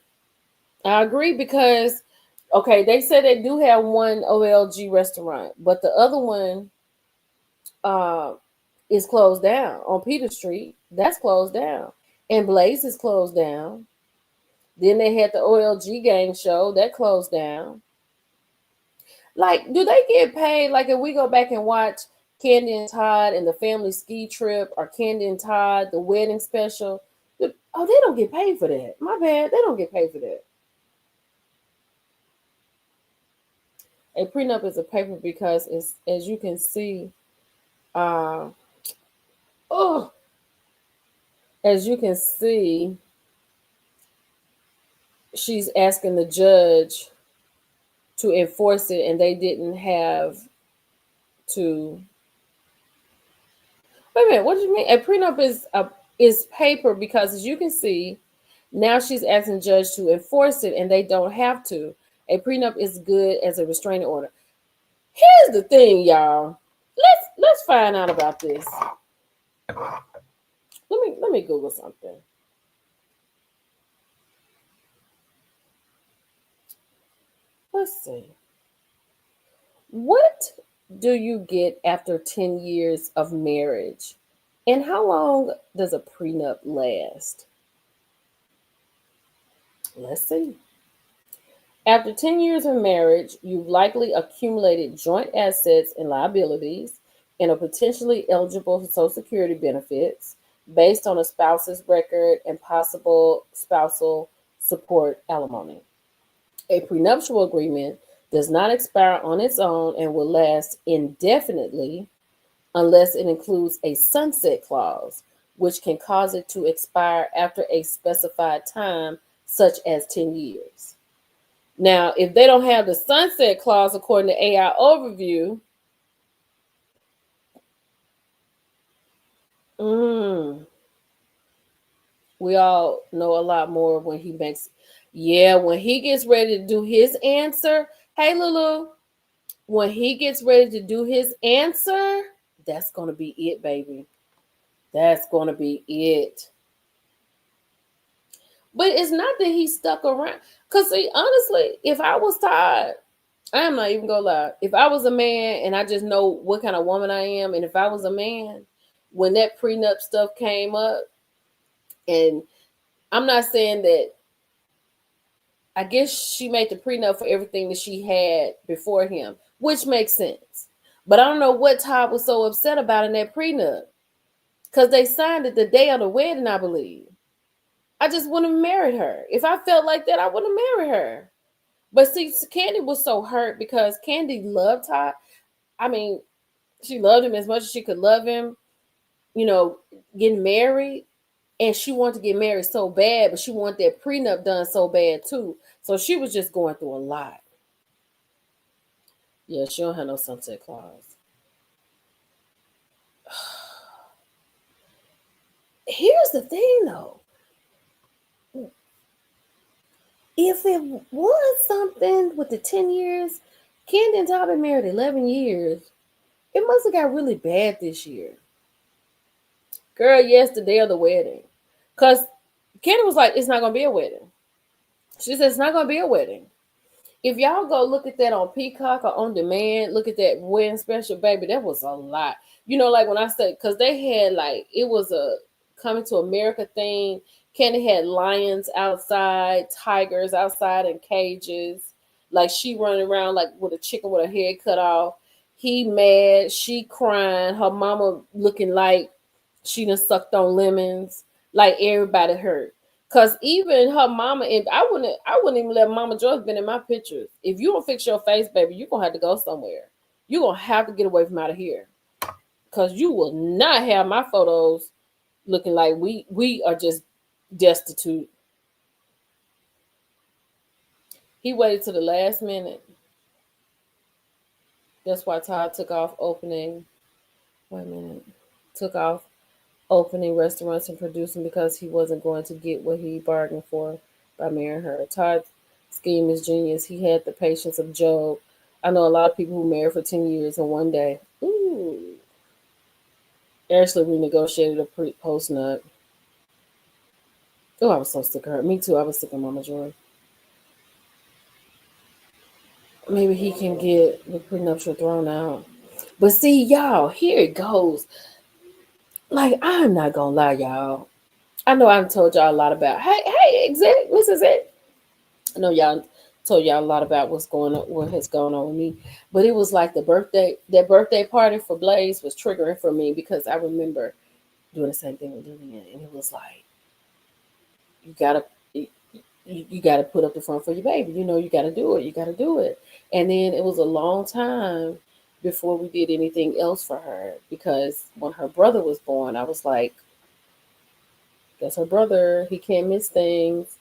because, okay, they said they do have one OLG restaurant, but the other one is closed down on Peter Street. That's closed down. And Blaze is closed down. Then they had the OLG gang show that closed down. Like, do they get paid? Like, if we go back and watch Kandi and Todd and the family ski trip, or Kandi and Todd, the wedding special, they don't get paid for that. My bad. They don't get paid for that. A prenup is a paper because it's, as you can see, as you can see, she's asking the judge to enforce it, and they didn't have to. Wait a minute, what do you mean? A prenup is paper because, as you can see, now she's asking the judge to enforce it, and they don't have to. A prenup is good as a restraining order. Here's the thing, y'all. Let's find out about this. Let me Google something. Let's see. What do you get after 10 years of marriage? And how long does a prenup last? Let's see. After 10 years of marriage, you've likely accumulated joint assets and liabilities and are potentially eligible for Social Security benefits based on a spouse's record and possible spousal support alimony. A prenuptial agreement does not expire on its own and will last indefinitely unless it includes a sunset clause, which can cause it to expire after a specified time, such as 10 years. Now, if they don't have the sunset clause according to AI Overview, we all know a lot more when he makes, when he gets ready to do his answer. Hey, Lulu, when he gets ready to do his answer, that's going to be it, baby. That's going to be it. But it's not that he stuck around. Because, see, honestly, if I was tired, I am not even going to lie. If I was a man and I just know what kind of woman I am, and if I was a man, when that prenup stuff came up, and I'm not saying that, I guess she made the prenup for everything that she had before him, which makes sense. But I don't know what Todd was so upset about in that prenup. Because they signed it the day of the wedding, I believe. I just wouldn't have married her. If I felt like that, I wouldn't have married her. But see, Kandi was so hurt because Kandi loved Todd. I mean, she loved him as much as she could love him, getting married. And she wanted to get married so bad, but she wanted that prenup done so bad too. So she was just going through a lot. Yeah, she don't have no sunset clause. Here's the thing, though. If it was something with the 10 years, Kandi and Todd been married 11 years. It must have got really bad this year. Girl, yes, the day of the wedding. Because Kandi was like, it's not going to be a wedding. She said, it's not going to be a wedding. If y'all go look at that on Peacock or On Demand, look at that wedding special, baby, that was a lot. Like when I said, because they had it was a Coming to America thing. Kandi had lions outside, tigers outside in cages. Like she running around like with a chicken with her head cut off. He mad, she crying, her mama looking like she done sucked on lemons. Like everybody hurt. Cause even her mama, and I wouldn't even let Mama Joyce been in my pictures. If you don't fix your face, baby, you're gonna have to go somewhere. You're gonna have to get away from out of here. Cause you will not have my photos looking like we are just destitute. He waited to the last minute. That's why Todd took off opening. Wait a minute. Took off opening restaurants and producing because he wasn't going to get what he bargained for by marrying her. Todd's scheme is genius. He had the patience of Job. I know a lot of people who married for 10 years and one day. Ooh. Ashley renegotiated a post nut. Oh, I was so sick of her. Me too. I was sick of Mama Joy. Maybe he can get the prenuptial thrown out. But see, y'all, here it goes. Like, I'm not gonna lie, y'all. I know I've told y'all a lot about. Hey, Exec, Mrs. Exec. I know y'all told y'all a lot about what has gone on with me. But it was like that birthday party for Blaze was triggering for me because I remember doing the same thing with Lillian, and it was like you gotta put up the front for your baby. You gotta do it. You gotta do it. And then it was a long time before we did anything else for her because when her brother was born, I was like, that's her brother. He can't miss things.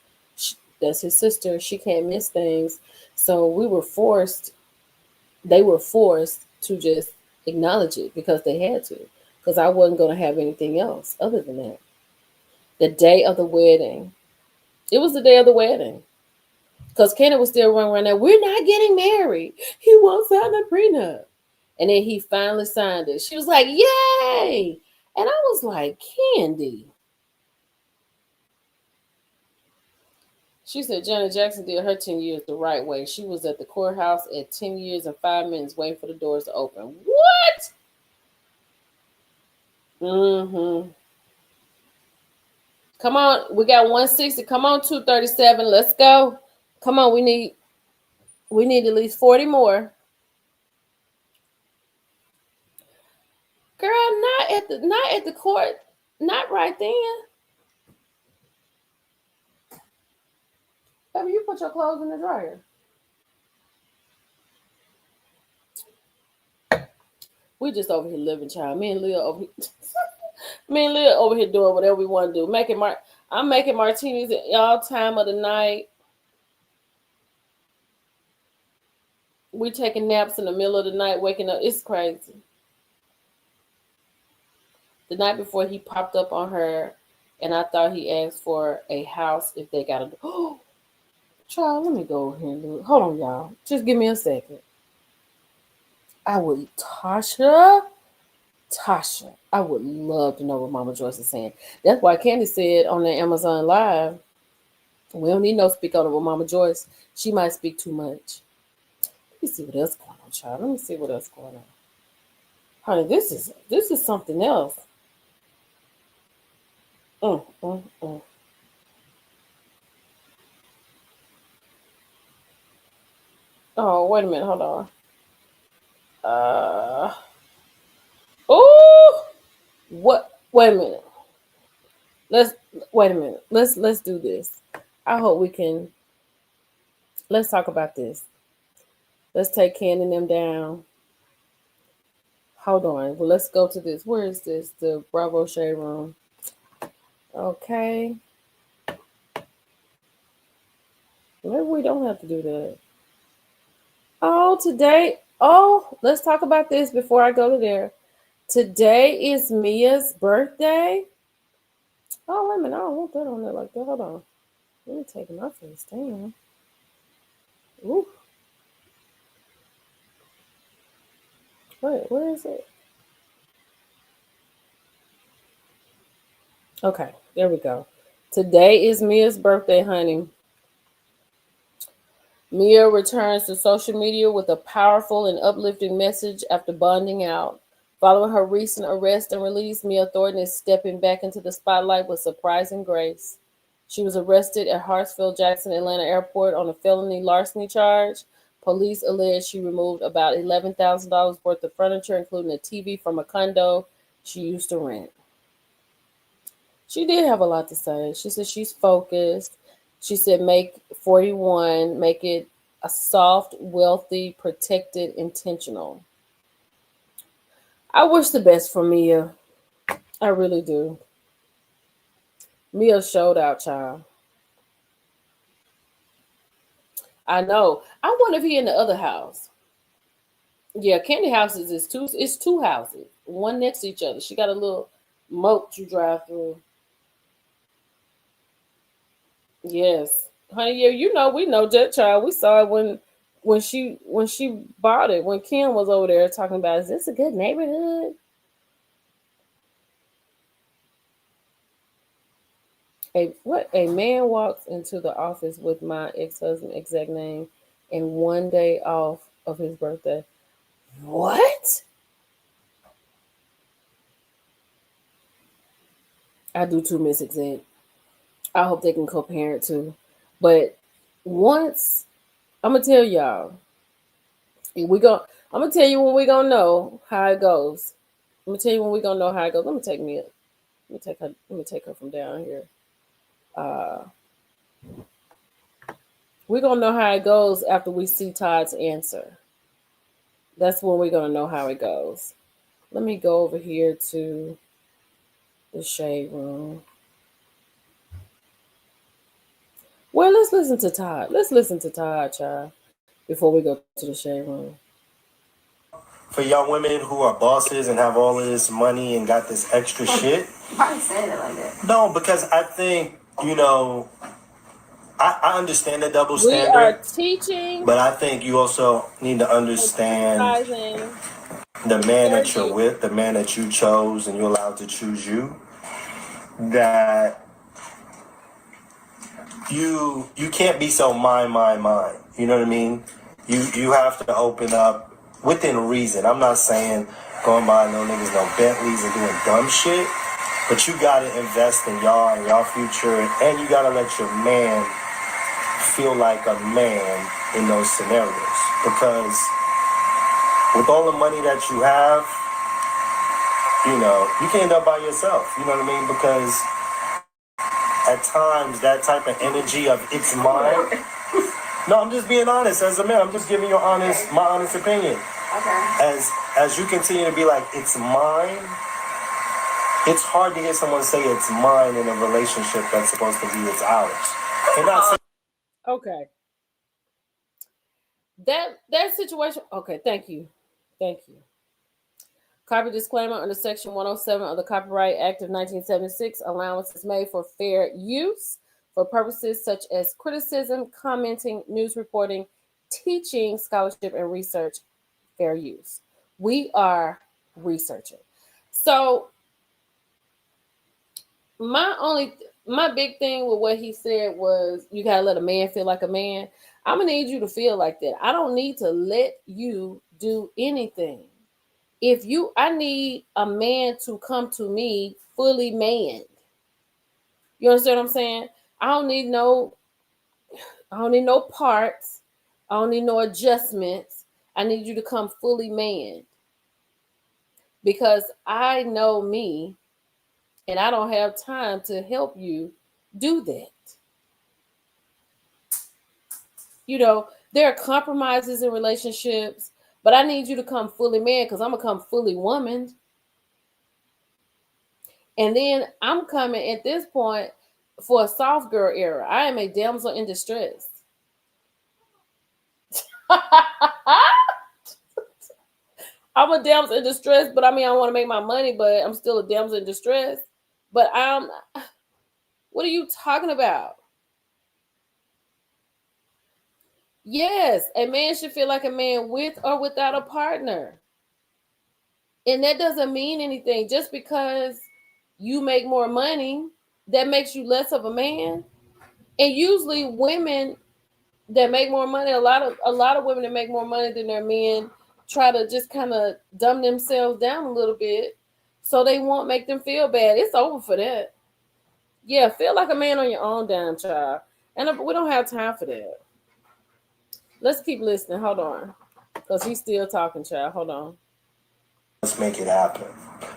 That's his sister. She can't miss things. So they were forced to just acknowledge it because they had to. Because I wasn't going to have anything else other than that. The day of the wedding. It was the day of the wedding. Because Kandi was still running around there. We're not getting married. He won't sign the prenup. And then he finally signed it. She was like, yay! And I was like, Kandi. She said Janet Jackson did her 10 years the right way. She was at the courthouse at 10 years and 5 minutes waiting for the doors to open. What? Mm-hmm. Come on. We got 160. Come on, 237. Let's go. Come on. We need at least 40 more. Girl, not at the court. Not right then. Baby, you put your clothes in the dryer. We just over here living, child. Me and Leah over here doing whatever we want to do. I'm making martinis at all time of the night. We taking naps in the middle of the night, waking up. It's crazy. The night before he popped up on her, and I thought he asked for a house if they got a. Oh, child, let me go over here and do it. Hold on, y'all. Just give me a second. I would, Tasha, I would love to know what Mama Joyce is saying. That's why Candy said on the Amazon Live, we don't need no speak on it with Mama Joyce. She might speak too much. Let me see what else going on, child. Let me see what else going on. Honey, this is something else. Mm, mm, mm. Oh, wait a minute, hold on. Oh, what? Wait a minute. Let's wait a minute. Let's do this. I hope we can. Let's talk about this. Let's take Ken and them down. Hold on. Well, let's go to this. Where is this? The Bravo Shade Room. Okay. Maybe we don't have to do that. Oh, today. Oh, let's talk about this before I go to there. Today is Mia's birthday. Oh, wait a minute. I don't want that on there like that. Hold on. Let me take my face down. Ooh. Wait, where is it? Okay, there we go. Today is Mia's birthday, honey. Mia returns to social media with a powerful and uplifting message after bonding out. Following her recent arrest and release, Mia Thornton is stepping back into the spotlight with surprising grace. She was arrested at Hartsfield-Jackson Atlanta Airport on a felony larceny charge. Police allege she removed about $11,000 worth of furniture, including a TV from a condo she used to rent. She did have a lot to say. She said she's focused. She said make 41, make it a soft, wealthy, protected, intentional. I wish the best for Mia. I really do. Mia showed out, child. I know. I wonder if he in the other house. Yeah, Candy houses is two. It's two houses, one next to each other. She got a little moat you drive through. Yes, honey. Yeah, we know that child. We saw it when she bought it. When Kim was over there talking about, is this a good neighborhood? A man walks into the office with my ex-husband exact name and one day off of his birthday. What? I do too, Miss Exact. I hope they can co-parent too. But once I'm gonna tell y'all, we go. I'm gonna tell you when we gonna know how it goes. I'm gonna tell you when we gonna know how it goes. Let me take me. Let me take her. Let me take her from down here. Uh, we're gonna know how it goes after we see Todd's answer. That's when we're gonna know how it goes. Let me go over here to the shade room. Well, let's listen to Todd. Let's listen to Todd, child, before we go to the shade room. For young women who are bosses and have all of this money and got this extra shit. Why are you saying it like that? No, because I think, I understand the double We are standard, teaching but I think you also need to understand advertising. the man that you're with, the man that you chose and you're allowed to choose you, that you can't be so mine. You know what I mean? You have to open up within reason. I'm not saying going by no niggas, no Bentleys and doing dumb shit, but you gotta invest in y'all and y'all future, and you gotta let your man feel like a man in those scenarios. Because with all the money that you have, you can end up by yourself. You know what I mean? Because at times that type of energy of it's mine. No, I'm just being honest as a man. I'm just giving you my honest opinion. Okay. As you continue to be like, it's mine, it's hard to hear someone say it's mine in a relationship that's supposed to be it's ours. And not Okay. That situation. Okay, thank you. Thank you. Copy disclaimer under Section 107 of the Copyright Act of 1976. Allowance is made for fair use for purposes such as criticism, commenting, news reporting, teaching, scholarship, and research. Fair use. We are researching. So my big thing with what he said was you gotta let a man feel like a man. I'm gonna need you to feel like that. I don't need to let you do anything. I need a man to come to me fully manned. You understand what I'm saying? I don't need no parts. I don't need no adjustments. I need you to come fully manned because I know me and I don't have time to help you do that. There are compromises in relationships, but I need you to come fully man because I'm gonna come fully woman. And then I'm coming at this point for a soft girl era. I am a damsel in distress. I'm a damsel in distress, but I want to make my money, but I'm still a damsel in distress. But what are you talking about? Yes, a man should feel like a man with or without a partner. And that doesn't mean anything. Just because you make more money, that makes you less of a man. And usually women that make more money, a lot of women that make more money than their men try to just kind of dumb themselves down a little bit so they won't make them feel bad. It's over for that. Yeah, feel like a man on your own damn child. And we don't have time for that. Let's keep listening. Hold on. Because he's still talking, child. Hold on. let's make it happen.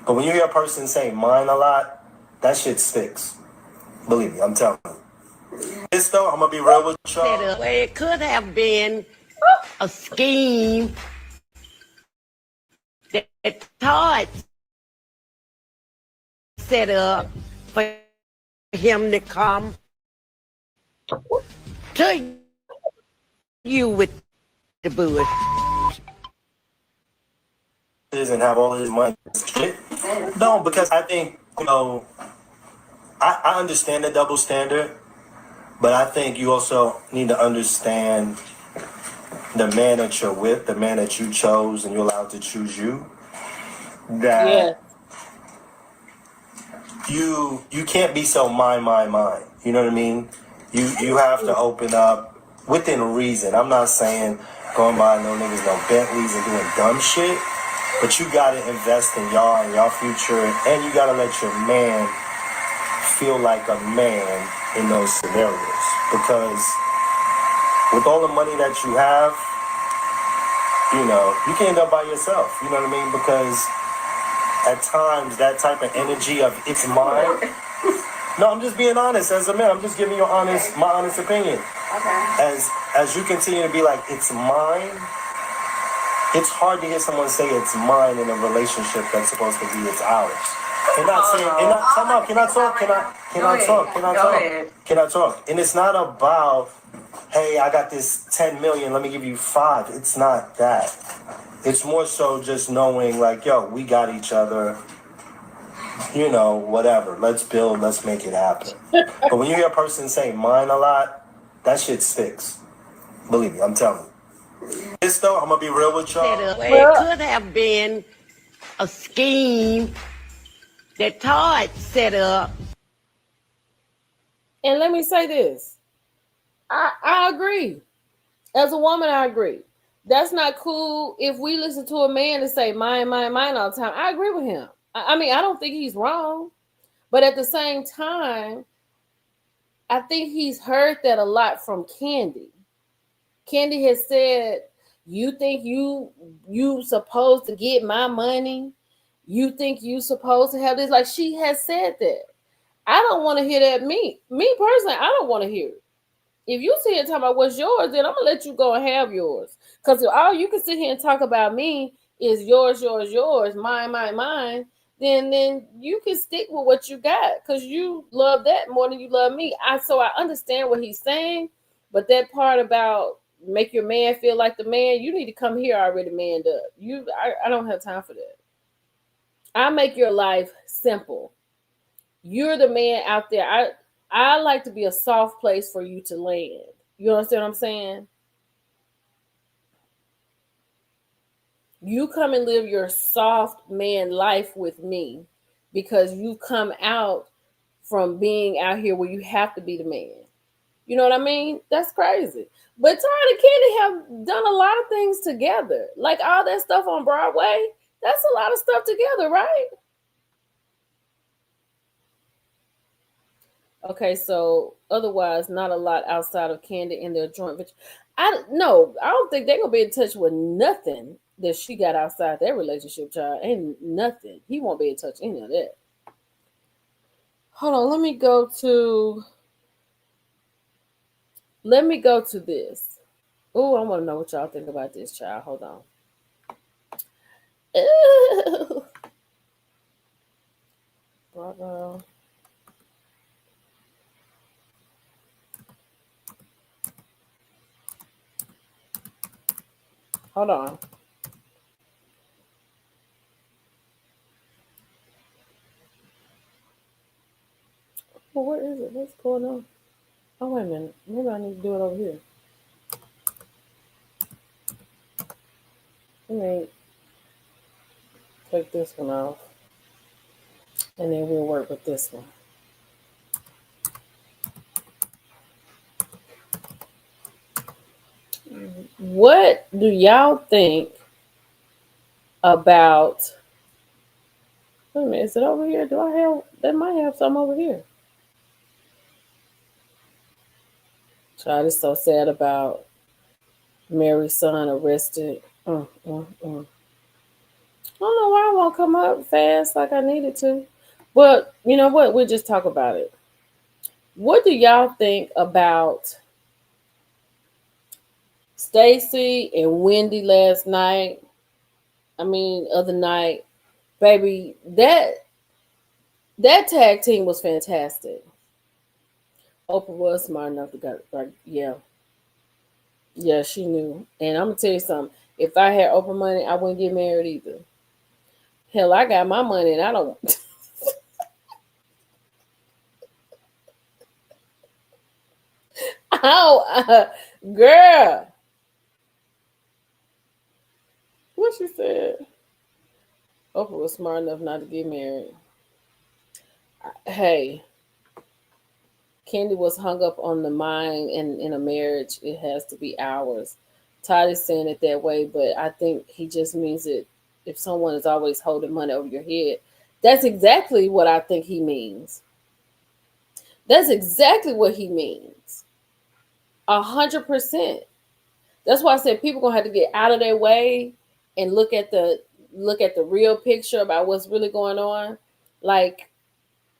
But when you hear a person say mine a lot, that shit sticks. Believe me, I'm telling you. This though, I'm gonna be real with y'all. It could have been a scheme that Todd set up for him to come to you with the bush. And have all his money. No, because I think, I understand the double standard, but I think you also need to understand the man that you're with, the man that you chose and you're allowed to choose you. That you can't be so mine. You know what I mean? You have to open up within reason. I'm not saying going by no niggas, no Bentleys and doing dumb shit. But you gotta invest in y'all and y'all future, and you gotta let your man feel like a man in those scenarios. Because with all the money that you have, you can end up by yourself. You know what I mean? Because at times that type of energy of it's mine. No, I'm just being honest as a man. I'm just giving you my honest opinion. Okay. As you continue to be like it's mine. It's hard to hear someone say it's mine in a relationship that's supposed to be it's ours. Can I talk? And it's not about, hey, I got this 10 million, let me give you 5. It's not that. It's more so just knowing like, yo, we got each other, whatever. Let's build, let's make it happen. But when you hear a person say mine a lot, that shit sticks. Believe me, I'm telling you. This though, I'm gonna be real with y'all. It could have been a scheme that Todd set up. And let me say this. I agree. As a woman, I agree. That's not cool if we listen to a man and say mine all the time. I agree with him. I don't think he's wrong. But at the same time, I think he's heard that a lot from Kandi. Kandi has said, you think you supposed to get my money? You think you supposed to have this? Like, she has said that. I don't want to hear that. Me personally, I don't want to hear it. If you sit here and talk about what's yours, then I'm gonna let you go and have yours. Because all you can sit here and talk about me is yours, yours, yours, mine, mine, mine. Then you can stick with what you got because you love that more than you love me. So I understand what he's saying, but that part about make your man feel like the man, you need to come here already manned up. I don't have time for that. I make your life simple. You're the man out there. I like to be a soft place for you to land. You understand what I'm saying? You come and live your soft man life with me because you come out from being out here where you have to be the man. You know what I mean? That's crazy. But Todd and Candy have done a lot of things together. Like all that stuff on Broadway, that's a lot of stuff together, right? Okay, so otherwise, not a lot outside of Candy and their joint venture. I don't think they're gonna be in touch with nothing that she got outside their relationship, child. Ain't nothing. He won't be in touch any of that. Hold on, let me go to this. Oh, I want to know what y'all think about this, child. Hold on. Ew. Bravo. Hold on. Well, where is it? What's going on? Oh, wait a minute. Maybe I need to do it over here. Let me take this one off. And then we'll work with this one. What do y'all think about? Wait a minute, is it over here? Do I have? They might have some over here. Child is so sad about Mary's son arrested. I don't know why I won't come up fast like I needed to. But you know what? We'll just talk about it. What do y'all think about Stacy and Wendy last night? I mean, other night, baby, that tag team was fantastic. Oprah was smart enough to go, like, yeah, she knew. And I'm gonna tell you something. If I had Oprah money, I wouldn't get married either. Hell, I got my money, and I don't. Oh, girl, what she said? Oprah was smart enough not to get married. Hey, Candy was hung up on the mind, and in a marriage, it has to be ours. Todd is saying it that way, but I think he just means it. If someone is always holding money over your head, that's exactly what I think he means. That's exactly what he means. 100%. That's why I said people gonna have to get out of their way and look at the real picture about what's really going on. Like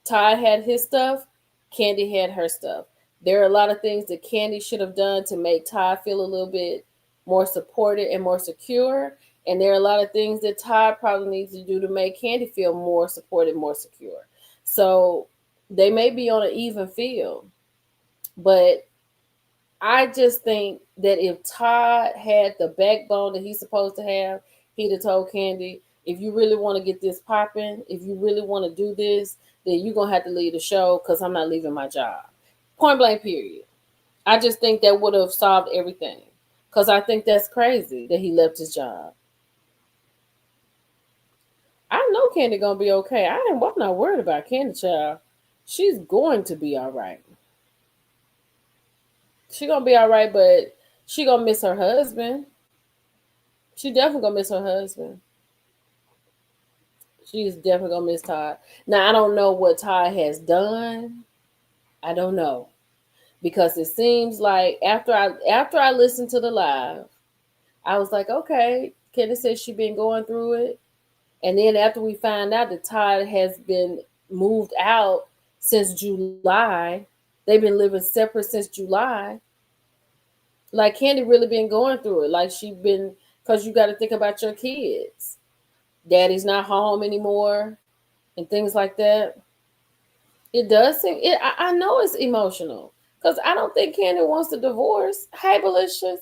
Todd had his stuff, Candy had her stuff. There are a lot of things that Candy should have done to make Todd feel a little bit more supported and more secure. And there are a lot of things that Todd probably needs to do to make Candy feel more supported, more secure. So they may be on an even field, but I just think that if Todd had the backbone that he's supposed to have, he'd have told Candy, if you really want to get this popping, if you really want to do this, then you're going to have to leave the show because I'm not leaving my job. Point blank, period. I just think that would have solved everything because I think that's crazy that he left his job. I know Candy going to be okay. I'm not worried about Candy, child. She's going to be all right. She gonna be all right, but she gonna miss her husband. She definitely gonna miss her husband. She's definitely gonna miss Todd. Now I don't know what Todd has done. I don't know because it seems like after I listened to the live, I was like, okay. Kenny said she been going through it, and then after we find out that Todd has been moved out since July, they've been living separate since July. Like Candy really been going through it. Like she been, because you got to think about your kids. Daddy's not home anymore, and things like that. It does seem. I know it's emotional because I don't think Candy wants a divorce. Hey, Belicious.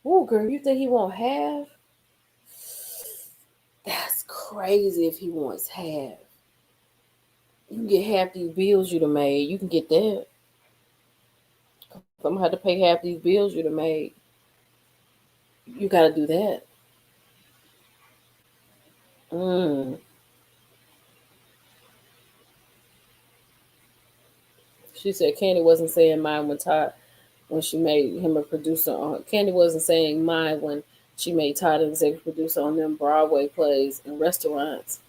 Oh, girl, you think he won't have? That's crazy if he wants half. You can get half these bills you'd have made. You can get that. I'm gonna have to pay half these bills you'd have made. You gotta do that. Mm. She said Candy wasn't saying mine when Todd when she made him a producer on. Candy wasn't saying mine when she made Todd an executive producer on them Broadway plays and restaurants.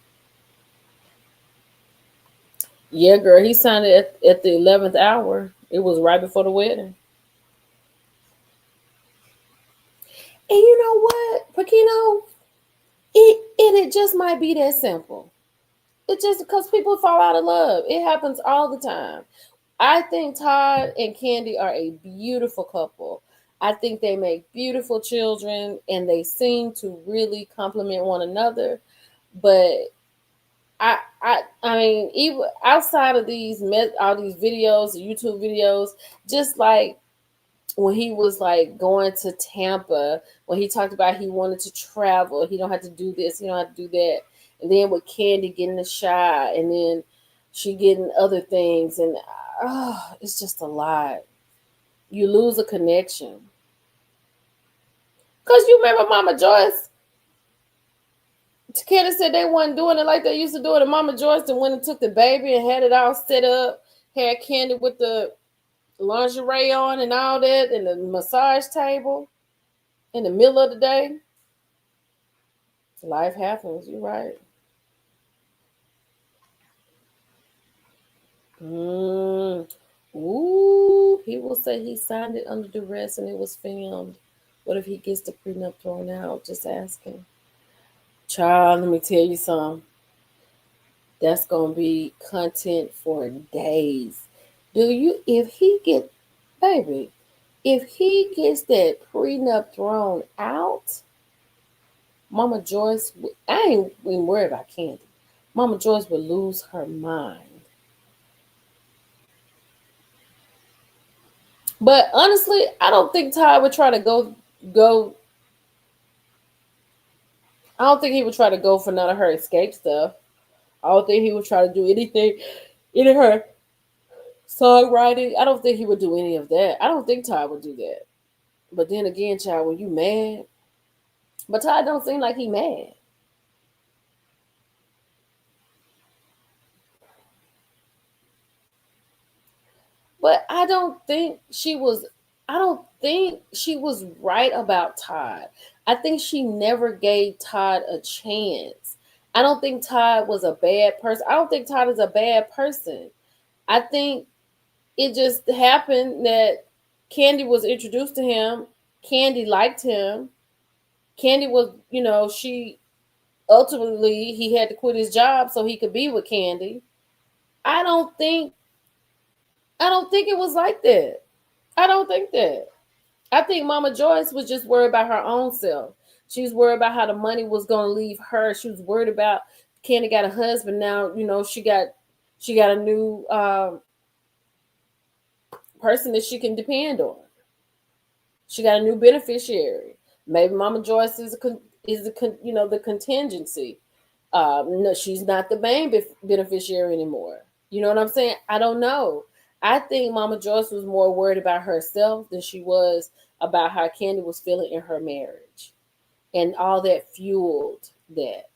Yeah, girl, he signed it at the 11th hour. It was right before the wedding. And you know what, Paquino? It just might be that simple. It just because people fall out of love. It happens all the time. I think Todd and Candy are a beautiful couple. I think they make beautiful children and they seem to really complement one another. But I mean, even outside of all these videos, YouTube videos, just like when he was like going to Tampa, when he talked about he wanted to travel, he don't have to do this, he don't have to do that. And then with Candy getting the shot, and then she getting other things, and it's just a lot. You lose a connection. Cause you remember Mama Joyce, Candy said they wasn't doing it like they used to do it. And Mama Joyce then went and took the baby and had it all set up, had Candy with the lingerie on and all that, and the massage table in the middle of the day. Life happens. You're right. Mm. Ooh, he will say he signed it under duress and it was filmed. What if he gets the prenup thrown out? Just asking. Child, let me tell you something. That's gonna be content for days. If he get, baby, if he gets that prenup thrown out, Mama Joyce, I ain't even worried about Candy. Mama Joyce would lose her mind. But honestly, I don't think Todd would try to go. I don't think he would try to go for none of her escape stuff. I don't think he would try to do anything in her songwriting. I don't think he would do any of that. I don't think Todd would do that. But then again, child, when you mad, but Todd don't seem like he mad. But I don't think she was right about Todd. I think she never gave Todd a chance. I don't think Todd was a bad person. I don't think Todd is a bad person. I think it just happened that Candy was introduced to him. Candy liked him. Candy was, she ultimately he had to quit his job so he could be with Candy. I don't think I don't think it was like that. I don't think that. I think Mama Joyce was just worried about her own self. She was worried about how the money was going to leave her. She was worried about Candy got a husband now. She got a new person that she can depend on. She got a new beneficiary. Maybe Mama Joyce the contingency. No, she's not the main beneficiary anymore. You know what I'm saying? I don't know. I think Mama Joyce was more worried about herself than she was about how Candy was feeling in her marriage, and all that fueled that.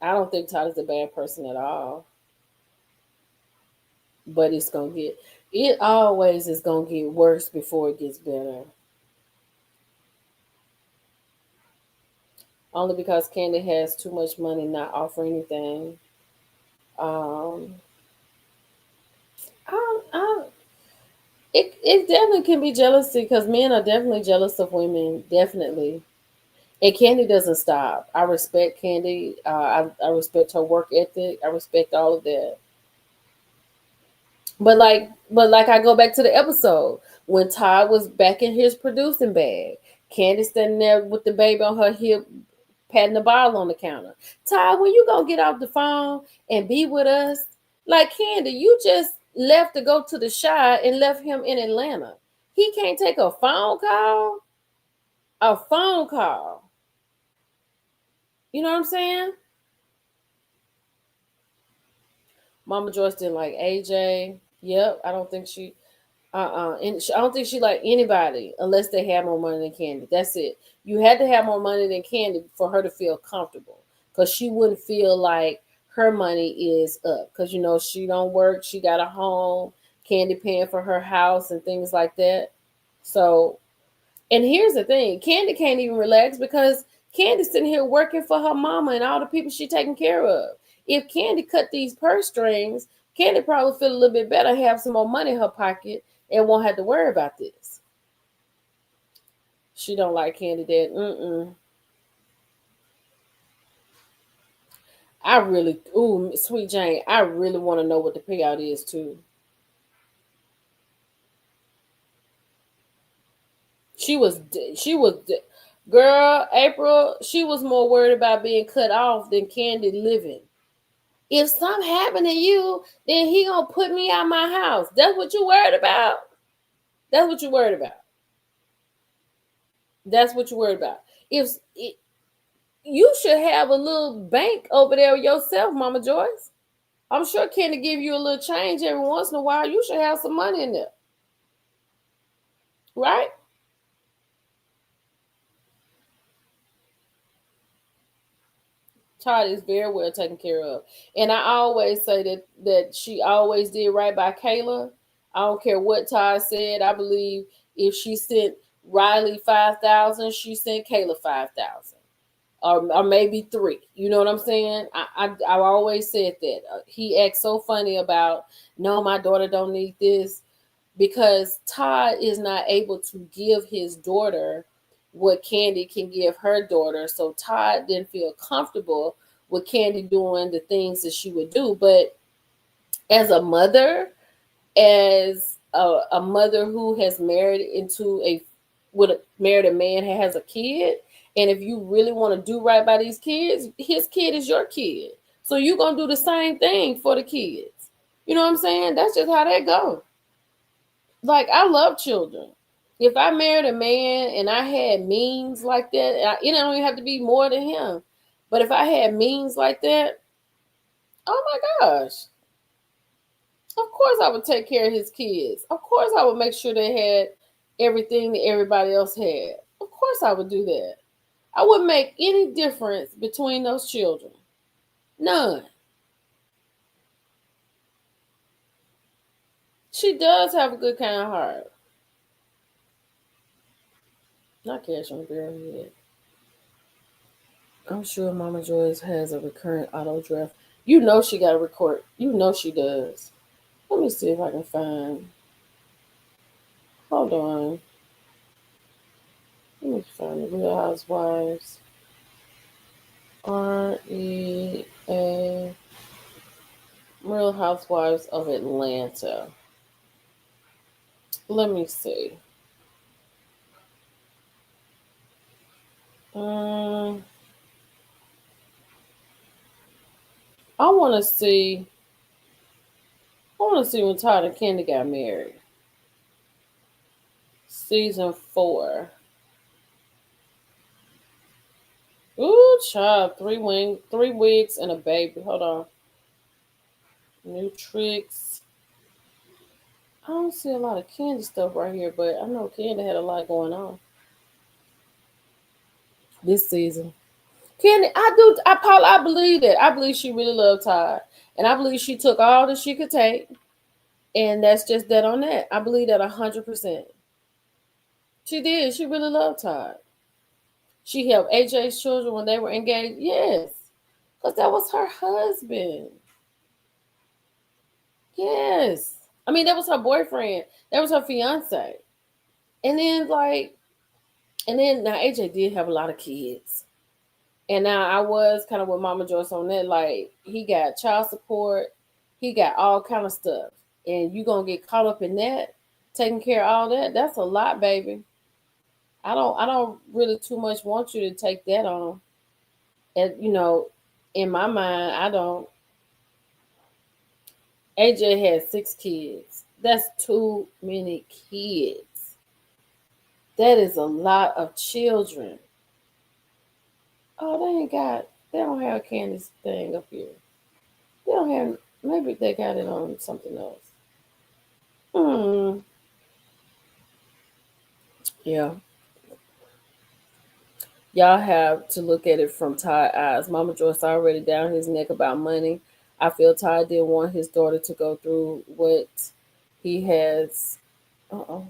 I don't think Todd is a bad person at all, but it always is gonna get worse before it gets better. Only because Candy has too much money, not offer anything. Um, I it definitely can be jealousy because men are definitely jealous of women, definitely. And Candy doesn't stop. I respect Candy. I respect her work ethic. I respect all of that. But like I go back to the episode when Todd was back in his producing bag. Candy standing there with the baby on her hip, patting the ball on the counter. Todd, when you gonna get off the phone and be with us? Like Candy, you just left to go to the Chi and left him in Atlanta. He can't take a phone call. A phone call. You know what I'm saying? Mama Joyce didn't like AJ. Yep, I don't think she. And I don't think she liked anybody unless they had more money than Candy. That's it. You had to have more money than Candy for her to feel comfortable, because she wouldn't feel like her money is up. Because she don't work. She got a home. Candy paying for her house and things like that. So, and here's the thing: Candy can't even relax because Candy's sitting here working for her mama and all the people she taking care of. If Candy cut these purse strings, Candy probably feel a little bit better, have some more money in her pocket, and won't have to worry about this. She don't like Candy Dad. I really, Sweet Jane, I really want to know what the payout is too. She was, girl, April. She was more worried about being cut off than Candy living. If something happened to you, then he gonna put me out my house. That's what you worried about. That's what you worried about. That's what you worried about. You should have a little bank over there yourself, Mama Joyce. I'm sure Candy give you a little change every once in a while. You should have some money in there, right? Todd is very well taken care of, and I always say that she always did right by Kayla. I don't care what Todd said. I believe if she sent Riley 5,000, she sent Kayla 5,000. Or maybe 3. You know what I'm saying? I always said that. He acts so funny about, no, my daughter don't need this, because Todd is not able to give his daughter what Candy can give her daughter. So Todd didn't feel comfortable with Candy doing the things that she would do. But as a mother, as a mother who has married married a man who has a kid, and if you really want to do right by these kids, his kid is your kid. So you're going to do the same thing for the kids. You know what I'm saying? That's just how that goes. Like, I love children. If I married a man and I had means like that, it don't even have to be more than him. But if I had means like that, oh my gosh. Of course I would take care of his kids. Of course I would make sure they had everything that everybody else had. Of course I would do that. I wouldn't make any difference between those children. None. She does have a good kind of heart. Not cash on the girl yet. I'm sure Mama Joyce has a recurrent auto draft. You know she got a record. You know she does. Let me see if I can find. Hold on. Let me find the Real Housewives. REA. Real Housewives of Atlanta. Let me see. I want to see. I want to see when Todd and Candy got married. Season 4. Ooh, child, 3 wigs and a baby. Hold on. New tricks. I don't see a lot of Candy stuff right here, but I know Candy had a lot going on this season. Candy, I believe that. I believe she really loved Todd. And I believe she took all that she could take. And that's just that on that. I believe that 100%. She did. She really loved Todd. She helped AJ's children when they were engaged. Yes. Because that was her husband. Yes. I mean, that was her boyfriend. That was her fiance. And then now AJ did have a lot of kids. And now I was kind of with Mama Joyce on that. Like, he got child support. He got all kind of stuff. and you gonna get caught up in that, taking care of all that. That's a lot, baby. I don't really too much want you to take that on. And in my mind, I don't. AJ had 6 kids. That's too many kids. That is a lot of children. Oh, they don't have Candy's thing up here. They don't have, maybe they got it on something else. Hmm. Yeah. Y'all have to look at it from Todd's eyes. Mama Joyce already down his neck about money. I feel Todd didn't want his daughter to go through he has, uh-oh,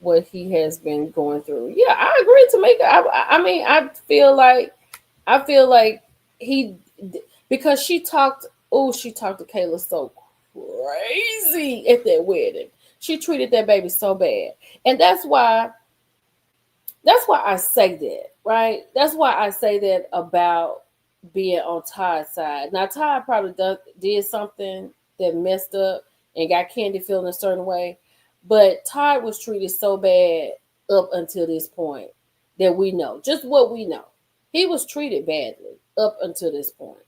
what he has been going through. Yeah, I agree, Tamika. I mean, I feel like he, because she talked to Kayla so crazy at that wedding. She treated that baby so bad. And that's why I say that, right? That's why I say that about being on Todd's side. Now, Todd probably did something that messed up and got Candy feeling a certain way, but Todd was treated so bad up until this point that we know, just what we know. He was treated badly up until this point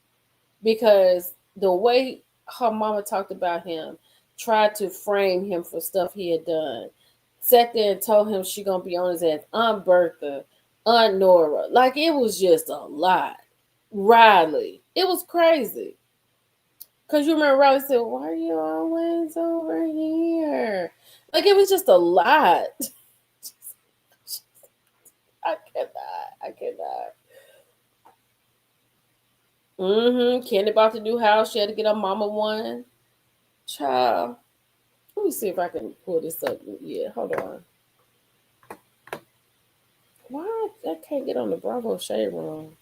because the way her mama talked about him, tried to frame him for stuff he had done, sat there and told him she gonna be on his ass, Aunt Bertha, Aunt Nora. Like, it was just a lot. Riley. It was crazy. Cause you remember Riley said, "Why are you always over here?" Like, it was just a lot. I cannot. Candy bought the new house. She had to get her mama one. Child. Let me see if I can pull this up. Yeah, hold on. Why I can't get on the Bravo Shade Room?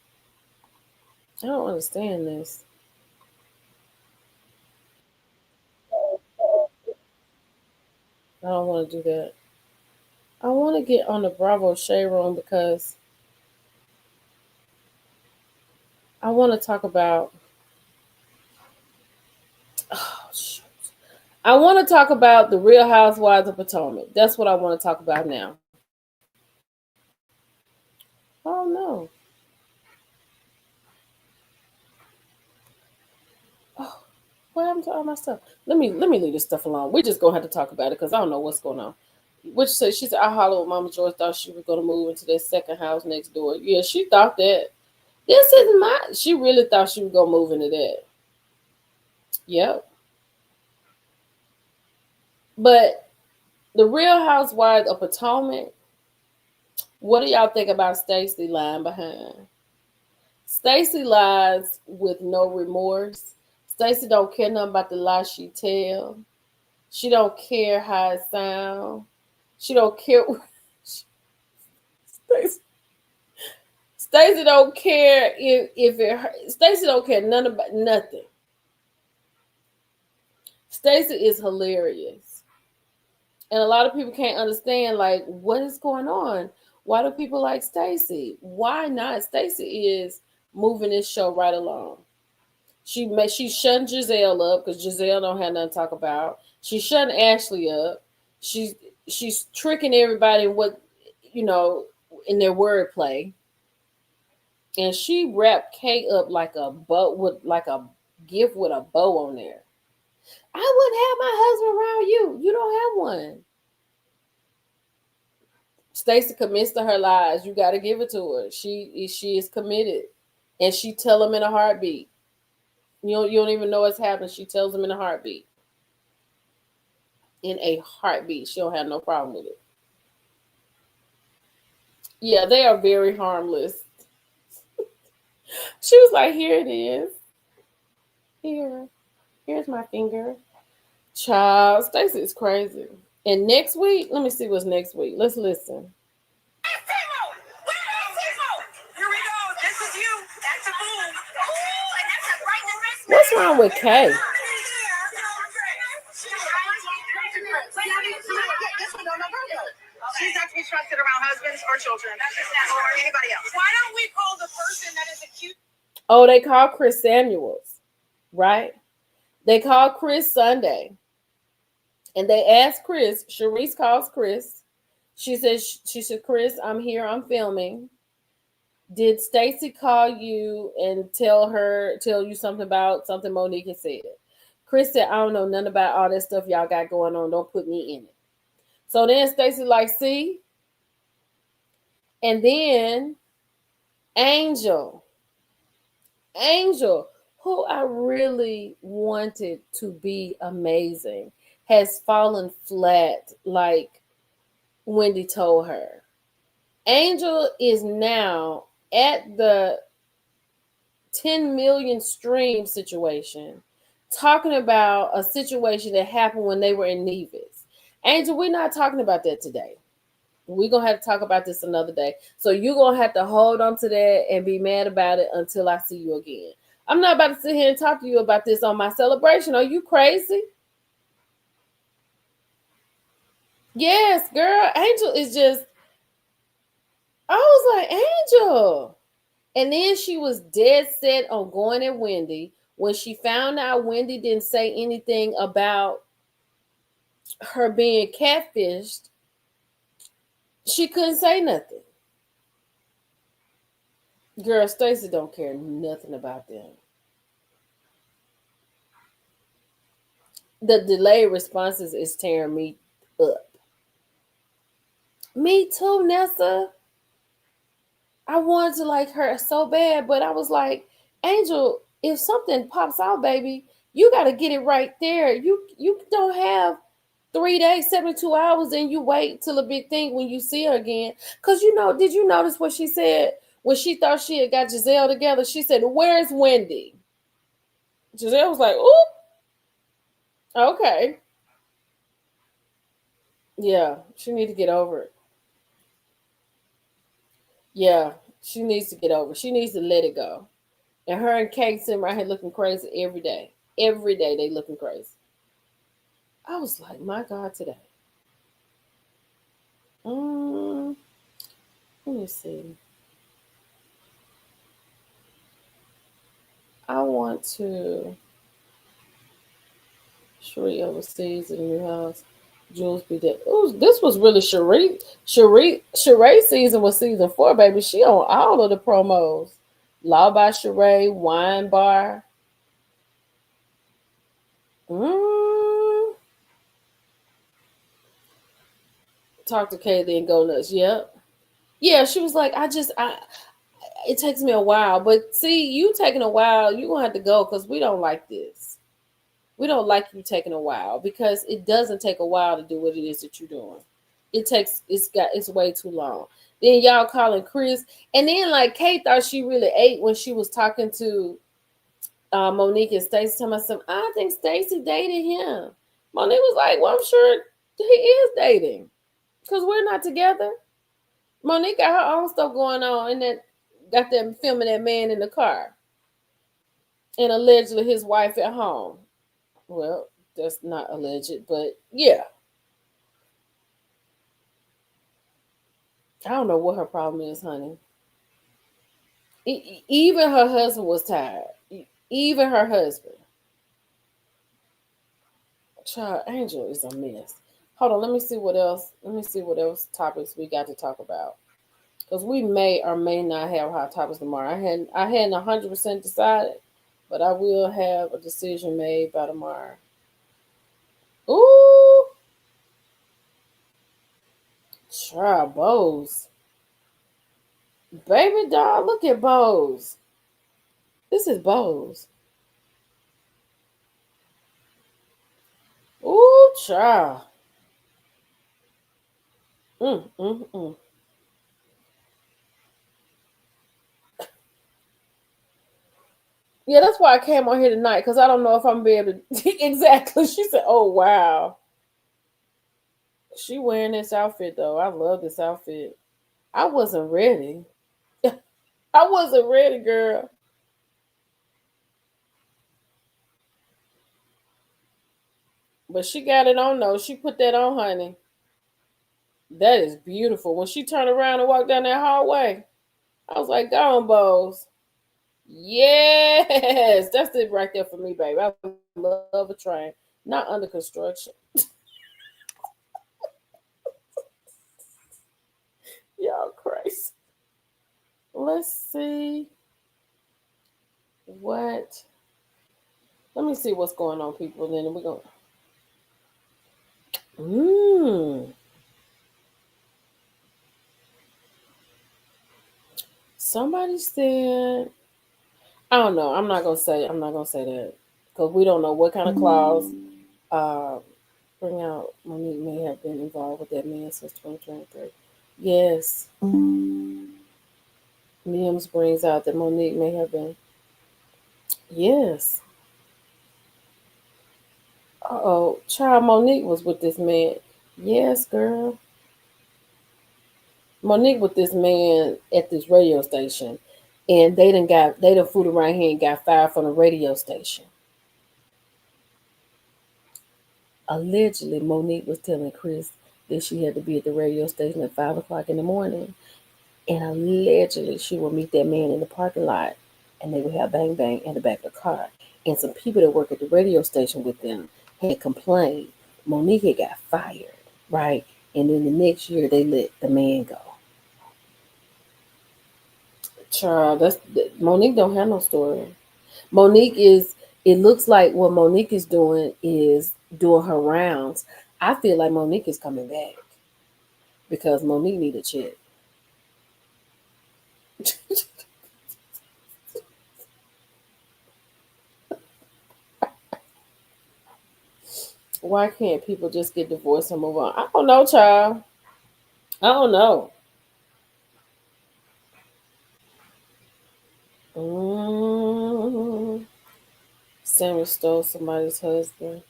I don't understand this. I don't want to do that. I want to get on the Bravo Shade Room because I want to talk about. Oh, shoot. I want to talk about the Real Housewives of Potomac. That's what I want to talk about now. Oh no. Oh, what happened to all my stuff? Let me leave this stuff alone. We're just gonna have to talk about it because I don't know what's going on. Which said she said I hollered with Mama Joyce, thought she was gonna move into that second house next door. Yeah, she thought that. This is my. She really thought she was gonna move into that. Yep. But the Real Housewives of Potomac. What do y'all think about Stacey lying behind? Stacey lies with no remorse. Stacey don't care nothing about the lies she tell. She don't care how it sound. She don't care. Stacey Stacey don't care if it hurt. Stacey don't care nothing about nothing. Stacey is hilarious. And a lot of people can't understand, like, what is going on? Why do people like Stacey? Why not? Stacey is moving this show right along. She shunned Giselle up because Giselle don't have nothing to talk about. She shunned Ashley up. She's tricking everybody what you know in their wordplay. And she wrapped Kay up like a bow with like a gift with a bow on there. I wouldn't have my husband around you. You don't have one. Stacey commits to her lies. You got to give it to her. She is committed, and she tell them in a heartbeat. You don't even know what's happening. She tells them in a heartbeat. In a heartbeat, she don't have no problem with it. Yeah, they are very harmless. She was like, "Here it is. Here's my finger." Child, Stacey is crazy. And next week, let me see what's next week. Let's listen. What's wrong with Kay? She's not to be trusted around husbands or children or anybody else. Why don't we call the person that is accused? Oh, they call Chris Samuels, right? They call Chris Sunday. And they asked Chris, Sharice calls Chris. She said, Chris, I'm here, I'm filming. Did Stacy call you and tell you something about something Monique had said? Chris said, I don't know nothing about all that stuff y'all got going on. Don't put me in it. So then Stacy like, see? And then Angel, who I really wanted to be amazing, has fallen flat like Wendy told her. Angel is now at the 10 million stream situation, talking about a situation that happened when they were in Nevis. Angel, we're not talking about that today. We're going to have to talk about this another day. So you're going to have to hold on to that and be mad about it until I see you again. I'm not about to sit here and talk to you about this on my celebration. Are you crazy? Yes, girl. Angel is just, I was like, Angel. And then she was dead set on going at Wendy. When she found out Wendy didn't say anything about her being catfished, she couldn't say nothing. Girl, Stacey don't care nothing about them. The delayed responses is tearing me up. Me too, Nessa. I wanted to like her so bad, but I was like, Angel, if something pops out, baby, you got to get it right there. You don't have 3 days, 72 hours, and you wait till a big thing when you see her again. Because, did you notice what she said when she thought she had got Giselle together? She said, where's Wendy? Giselle was like, oop. Okay. Yeah, she need to get over it. Yeah, she needs to get over it. She needs to let it go. And her and Kate sitting right here looking crazy every day. Every day they looking crazy. I was like, my God, today. Let me see. I want to Sheree overseas in the new house. Jules be dead. Ooh, this was really Sheree season was season 4, baby. She on all of the promos. Law by Sheree, Wine Bar. Talk to Kaylee and go nuts. Yep. Yeah, she was like, it takes me a while. But see, you taking a while, you're gonna have to go because we don't like this. We don't like you taking a while because it doesn't take a while to do what it is that you're doing. It's way too long. Then y'all calling Chris, and then like Kate thought she really ate when she was talking to Monique and Stacey, telling us some. I think Stacey dated him. Monique was like, "Well, I'm sure he is dating because we're not together." Monique got her own stuff going on, and that got them filming that man in the car, and allegedly his wife at home. Well, that's not alleged, but yeah. I don't know what her problem is, honey. Even her husband was tired. Even her husband. Child, Angel is a mess. Hold on, let me see what else. Let me see what else topics we got to talk about. Because we may or may not have hot topics tomorrow. I hadn't 100% decided, but I will have a decision made by tomorrow. Ooh. Child, Bose. Baby doll, look at Bose. This is Bose. Ooh, child. Mm. Yeah, that's why I came on here tonight, because I don't know if I'm gonna be able to. Exactly. She said, oh, wow. She wearing this outfit, though. I love this outfit. I wasn't ready. I wasn't ready, girl. But she got it on, though. She put that on, honey. That is beautiful. When she turned around and walked down that hallway, I was like, go on, Bose. Yes, that's it right there for me, baby. I love a train. Not under construction. Y'all crazy. Let's see what. Let me see what's going on, people. Then we're going. Somebody said. I don't know. I'm not gonna say. I'm not gonna say that because we don't know what kind of clause. Bring out Monique may have been involved with that man since 2023. Yes. Mims brings out that Monique may have been. Yes. Oh, child, Monique was with this man. Yes, girl. Monique with this man at this radio station, and they done fooled around here and got fired from the radio station. Allegedly, Monique was telling Chris that she had to be at the radio station at 5 o'clock in the morning, and allegedly she would meet that man in the parking lot, and they would have bang bang in the back of the car. And some people that work at the radio station with them had complained. Monique had got fired, right? And then the next year they let the man go. Child, Monique don't have no story. Monique is. It looks like what Monique is doing is doing her rounds. I feel like Monique is coming back because Monique need a check. Why can't people just get divorced and move on? I don't know, child. I don't know. Mm, Sammy stole somebody's husband.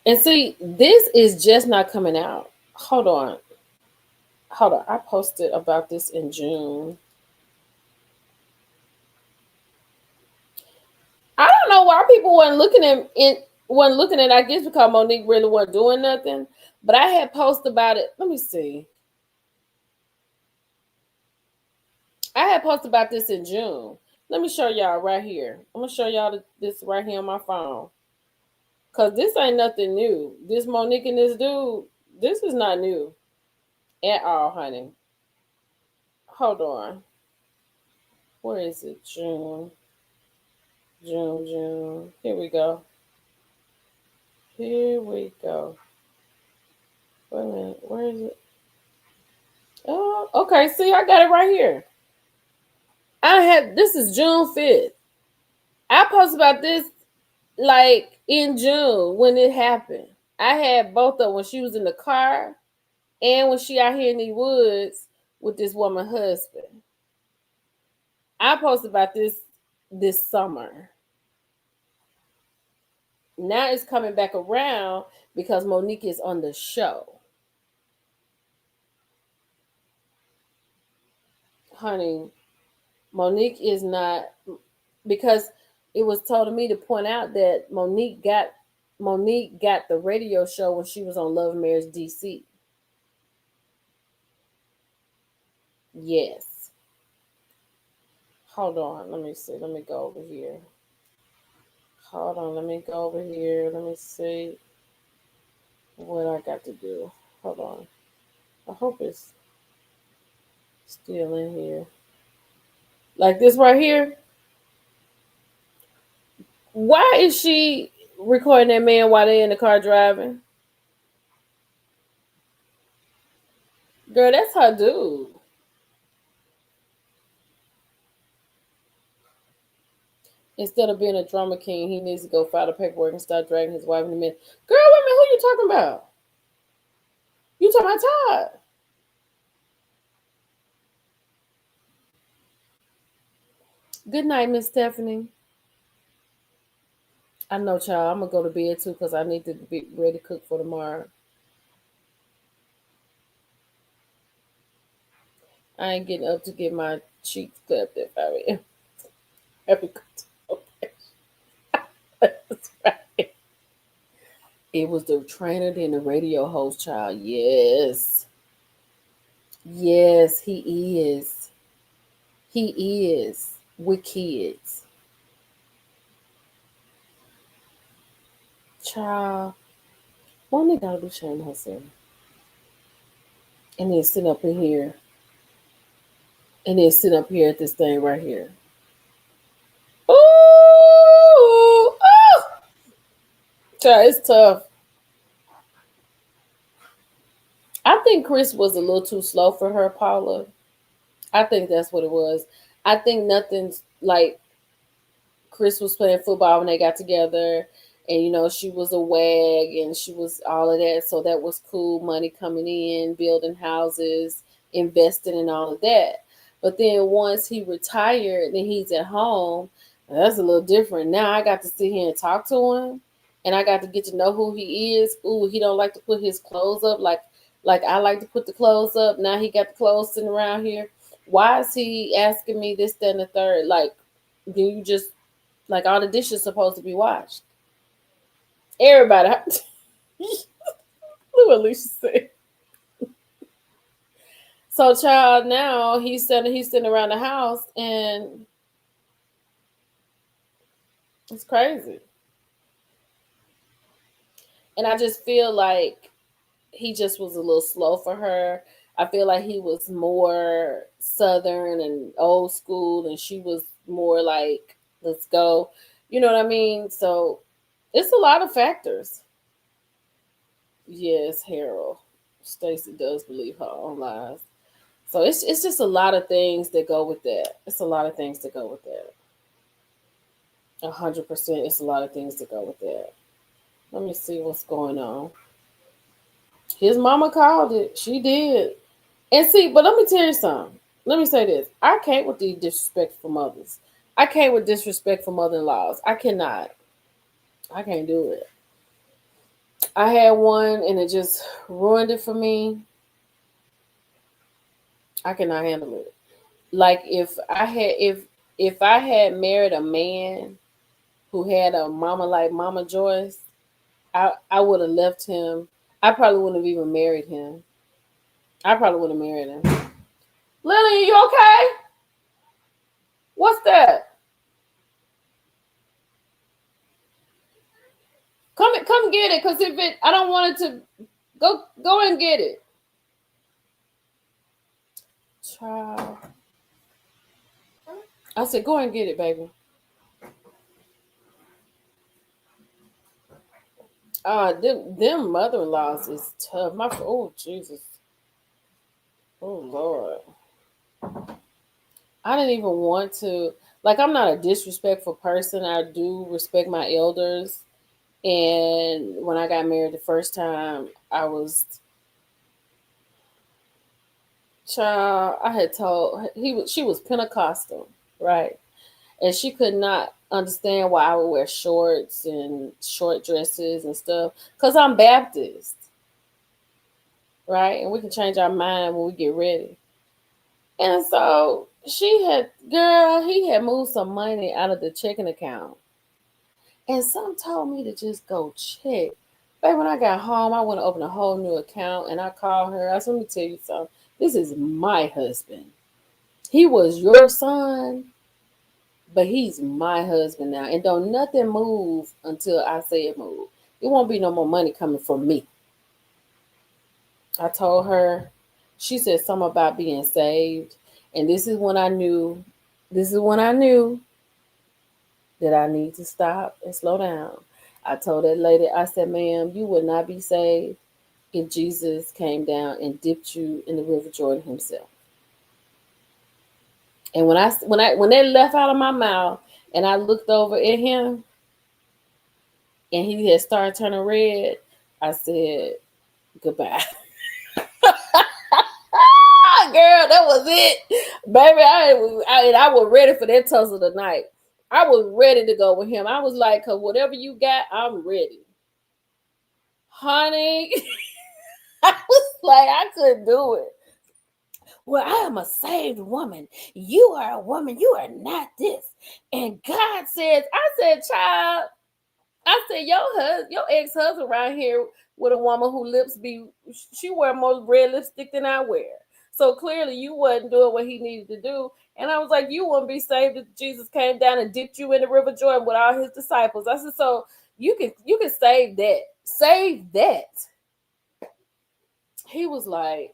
And see, this is just not coming out. Hold on. Hold on. I posted about this in June. I don't know why people weren't looking at it. Wasn't looking at it, I guess because Monique really wasn't doing nothing. But I had posted about it. Let me see. I had posted about this in June. Let me show y'all right here. I'm gonna show y'all this right here on my phone. Cause this ain't nothing new. This Monique and this dude, this is not new at all, honey. Hold on. Where is it? June. June. Here we go. Here we go. Wait a minute. Where is it? Oh, okay. See, I got it right here. This is June 5th. I posted about this like in June when it happened. I had both of them when she was in the car and when she out here in the woods with this woman husband. I posted about this summer. Now it's coming back around because Monique is on the show. Honey, Monique is not, because it was told to me to point out that Monique got the radio show when she was on Love and Marriage DC. Yes. Hold on. Let me see. Let me go over here. Hold on. Let me go over here. Let me see what I got to do. Hold on. I hope it's still in here. Like this right here. Why is she recording that man while they in the car driving? Girl, that's her dude. Instead of being a drama king, he needs to go file the paperwork and start dragging his wife in the middle. Girl, wait a minute, who you talking about? You talking about Todd? Good night, Miss Stephanie. I know, child. I'm gonna go to bed too because I need to be ready to cook for tomorrow. I ain't getting up to get my cheeks clipped if I every That's right. It was the trainer then the radio host, child. Yes. Yes, he is. He is with kids. Child. One they gotta be showing herself. And then sitting up in here and then sit up here at this thing right here. Ooh, child, it's tough. I think Chris was a little too slow for her, Paula. I think that's what it was. I think nothing's like Chris was playing football when they got together, and she was a wag and she was all of that, so that was cool. Money coming in, building houses, investing, and all of that. But then once he retired, then he's at home. That's a little different. Now I got to sit here and talk to him, and I got to get to know who he is. Ooh, he don't like to put his clothes up like I like to put the clothes up. Now he got the clothes sitting around here. Why is he asking me this, that, and the third? Like, do you just like all the dishes supposed to be washed? Everybody. Look what Alicia said. So, child, now he's sitting around the house, and it's crazy. And I just feel like he just was a little slow for her. I feel like he was more southern and old school, and she was more like, let's go. You know what I mean? So it's a lot of factors. Yes, Harold. Stacy does believe her own lies. So it's just a lot of things that go with that. It's a lot of things that go with that. 100%. It's a lot of things that go with that. Let me see what's going on. His mama called it. She did. And see, but let me tell you something. Let me say this. I can't with the disrespectful mothers. I can't with disrespectful mother-in-laws. I cannot. I can't do it. I had one and it just ruined it for me. I cannot handle it. Like if I had married a man who had a mama like Mama Joyce, I would have left him. I probably wouldn't have even married him. I probably would have married him. Lily, are you okay? What's that? Come get it, cause if it, I don't want it to go and get it. Child, I said go and get it, baby. Them mother-in-laws is tough. Oh Jesus, oh Lord. I didn't even want to. Like, I'm not a disrespectful person. I do respect my elders. And when I got married the first time, I was child. I had told she was Pentecostal, right? And she could not understand why I would wear shorts and short dresses and stuff because I'm Baptist, right? And we can change our mind when we get ready. And so he had moved some money out of the checking account. And some told me to just go check. Babe, when I got home, I went to open a whole new account and I called her. I said, let me tell you something. This is my husband. He was your son, but he's my husband now. And don't nothing move until I say it move. It won't be no more money coming from me. I told her, she said something about being saved. And this is when I knew that I need to stop and slow down. I told that lady, I said, ma'am, you would not be saved if Jesus came down and dipped you in the River Jordan himself. And when they left out of my mouth and I looked over at him and he had started turning red, I said, goodbye. Girl, that was it. Baby, I was ready for that tussle tonight. I was ready to go with him. I was like, cause whatever you got, I'm ready. Honey, I was like, I couldn't do it. Well, I am a saved woman. You are a woman. You are not this. And God says, I said, child, I said, your ex-husband around here with a woman who she wear more red lipstick than I wear. So clearly you wasn't doing what he needed to do. And I was like, you wouldn't be saved if Jesus came down and dipped you in the River Jordan with all his disciples. I said, so you can save that. Save that. He was like,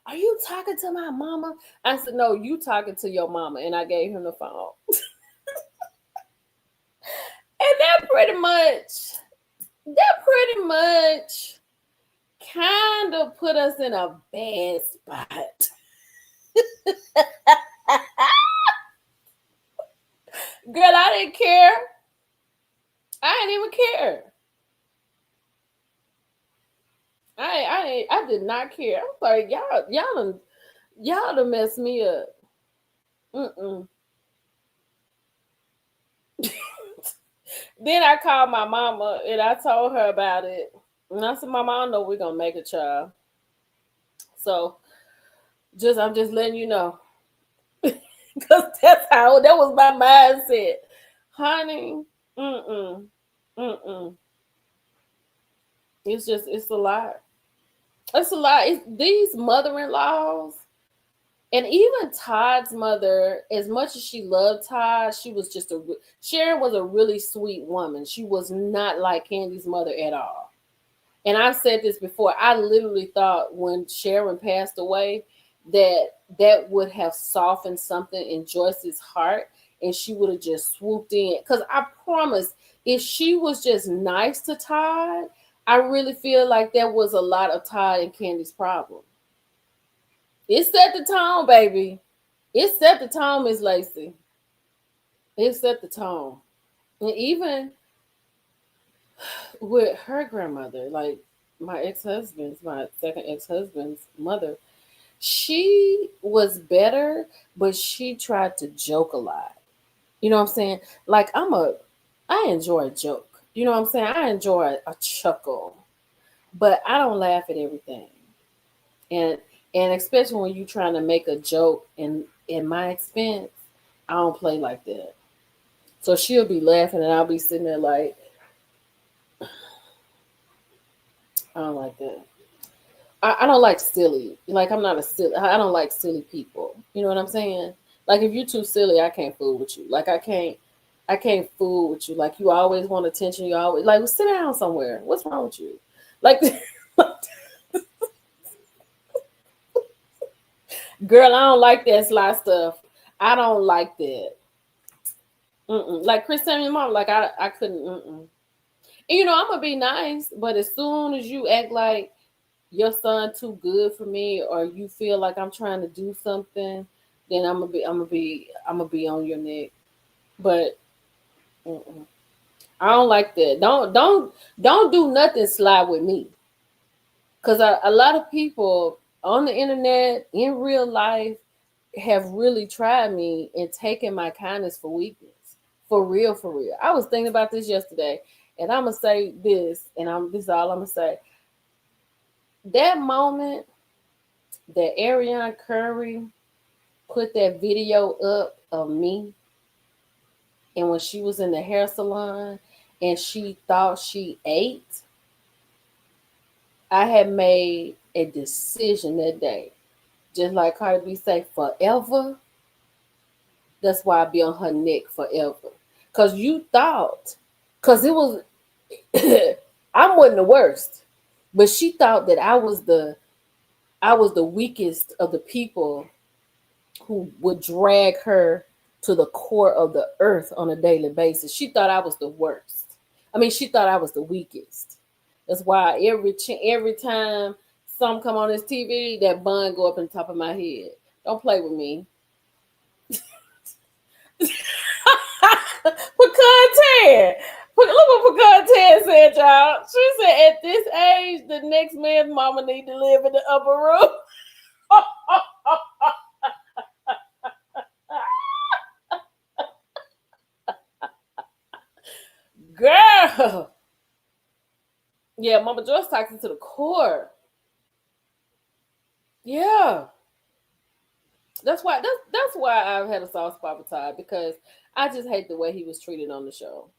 "Are you talking to my mama?" I said, "No, you talking to your mama." And I gave him the phone. And that pretty much kind of put us in a bad spot. Girl, I didn't care. I didn't even care. I did not care. I was like, y'all done messed me up. Mm-mm. Then I called my mama and I told her about it. And I said, "Mama, I know we're gonna make a child. So I'm just letting you know." Because that was my mindset. Honey, mm-mm. Mm-mm. It's a lot. It's a lot. These mother-in-laws, and even Todd's mother, as much as she loved Todd, Sharon was a really sweet woman. She was not like Candy's mother at all. And I've said this before. I literally thought when Sharon passed away that would have softened something in Joyce's heart, and she would have just swooped in. Because I promise, if she was just nice to Todd, I really feel like there was a lot of Todd and Candy's problem. It set the tone, baby. It set the tone, Miss Lacey. It set the tone. And even with her grandmother, like my second ex-husband's mother, she was better, but she tried to joke a lot. You know what I'm saying? Like I enjoy a joke. You know what I'm saying? I enjoy a chuckle, but I don't laugh at everything. And especially when you're trying to make a joke in my expense, I don't play like that. So she'll be laughing and I'll be sitting there like, I don't like that. I don't like silly. Like I'm not a silly. I don't like silly people. You know what I'm saying? Like if you're too silly, I can't fool with you. Like I can't fool with you. Like you always want attention. You always like, well, sit down somewhere. What's wrong with you? Like, girl, I don't like that sly stuff. I don't like that. Mm-mm. Like Chris Samuel mom, like I couldn't. Mm-mm. And, you know, I'm gonna be nice, but as soon as you act like your son too good for me, or you feel like I'm trying to do something, then I'm gonna be on your neck. But mm-mm. I don't like that. Don't do nothing sly with me, because a lot of people on the internet in real life have really tried me and taken my kindness for weakness. For real, for real. I was thinking about this yesterday, and I'm gonna say this, and this is all I'm gonna say. That moment that Ariana Curry put that video up of me, and when she was in the hair salon and she thought she ate, I had made a decision that day. Just like Cardi B say, forever. That's why I be on her neck forever. Cause you thought, cause it was, I wasn't the worst, but she thought that I was the weakest of the people who would drag her to the core of the earth on a daily basis. She thought I was the worst. I mean, she thought I was the weakest. That's why every time some come on this TV, that bun go up on the top of my head. Don't play with me. Pecan Tan. Look what Pecan Tan said, y'all. She said, at this age, the next man's mama need to live in the upper room. Girl. Yeah, Mama Joyce toxic to the core. Yeah. That's why I've had a soft spot for Todd, because I just hate the way he was treated on the show.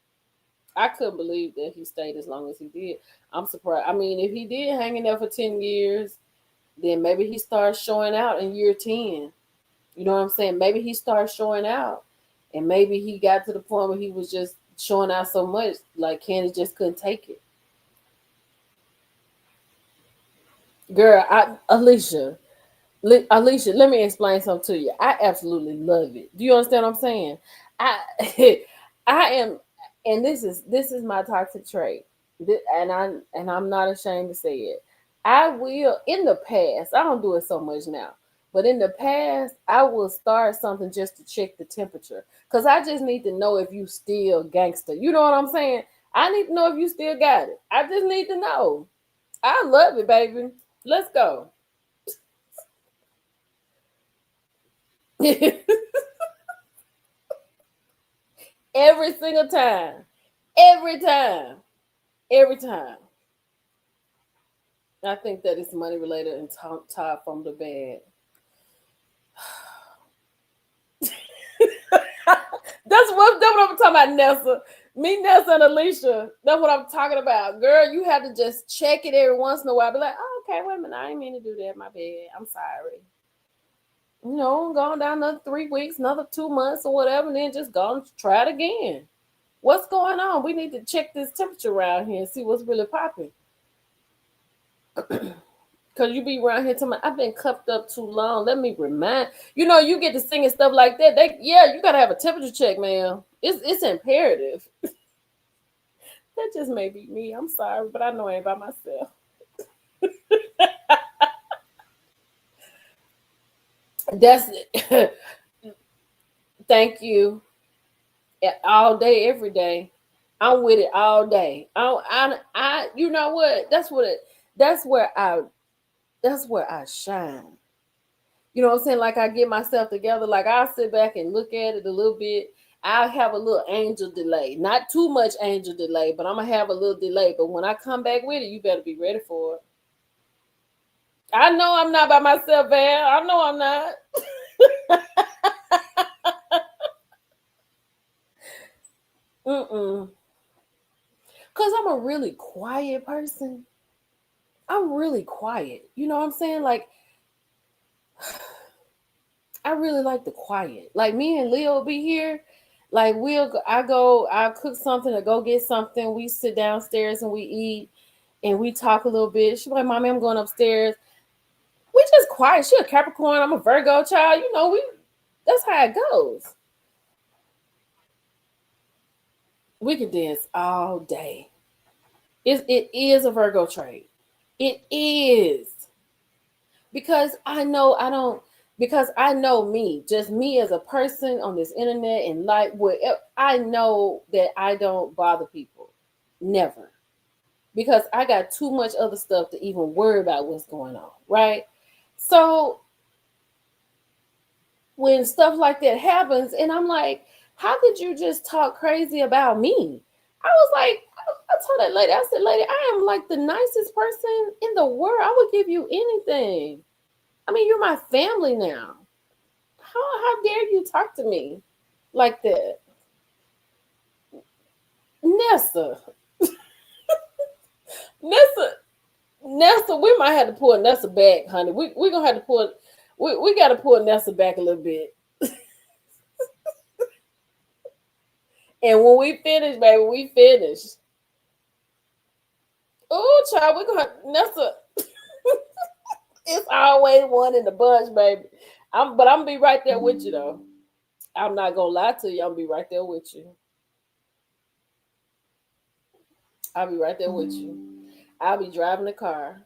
I couldn't believe that he stayed as long as he did. I'm surprised. I mean, if he did hang in there for 10 years, then maybe he starts showing out in year 10. You know what I'm saying? Maybe he starts showing out, and maybe he got to the point where he was just showing out so much, like Candy just couldn't take it. Girl, Alicia, Alicia, let me explain something to you. I absolutely love it. Do you understand what I'm saying? I I am, and this is my toxic trait. And I'm not ashamed to say it. I will in the past, I don't do it so much now, but in the past, I will start something just to check the temperature. Cause I just need to know if you still gangster. You know what I'm saying? I need to know if you still got it. I just need to know. I love it, baby. Let's go. Every single time. Every time. Every time. I think that it's money related and Todd from the bed. That's what I'm talking about, Nessa. Me, Nessa, and Alicia. That's what I'm talking about. Girl, you have to just check it every once in a while. Be like, oh, okay, wait a minute. I didn't mean to do that. My bad. I'm sorry. Going down another 3 weeks, another 2 months or whatever, and then just go and try it again. What's going on? We need to check this temperature around here and see what's really popping. Cause you be around here telling me I've been cuffed up too long. Let me remind you get to singing stuff like that. You gotta have a temperature check, man. It's imperative. That just may be me. I'm sorry, but I know I ain't by myself. That's it. Thank you. All day, every day. I'm with it all day. You know what? That's where I shine. You know what I'm saying? Like I get myself together. Like I'll sit back and look at it a little bit. I'll have a little angel delay. Not too much angel delay, but I'm gonna have a little delay. But when I come back with it, you better be ready for it. I know I'm not by myself, Val. I know I'm not. Mm-mm. Cause I'm a really quiet person. I'm really quiet. You know what I'm saying? Like I really like the quiet. Like me and Leo be here. Like I'll cook something or go get something. We sit downstairs and we eat and we talk a little bit. She's like, Mommy, I'm going upstairs. We just quiet. She a Capricorn. I'm a Virgo child. That's how it goes. We can dance all day. It is a Virgo trait. It is. Because I know me, just me as a person on this internet and like I know that I don't bother people. Never. Because I got too much other stuff to even worry about what's going on, right? So when stuff like that happens, and I'm like, how could you just talk crazy about me? I was like, I told that lady, I said, lady, I am like the nicest person in the world. I would give you anything. I mean, you're my family now. How dare you talk to me like that? Nessa. Nessa, we might have to pull Nessa back, honey. We're gonna have to pull we gotta pull Nessa back a little bit. And when we finish, baby, we finish. Oh, child, we're gonna Nessa. It's always one in the bunch, baby. I'm gonna be right there with you though. I'm not gonna lie to you, I'm gonna be right there with you. I'll be right there with you. I'll be driving the car.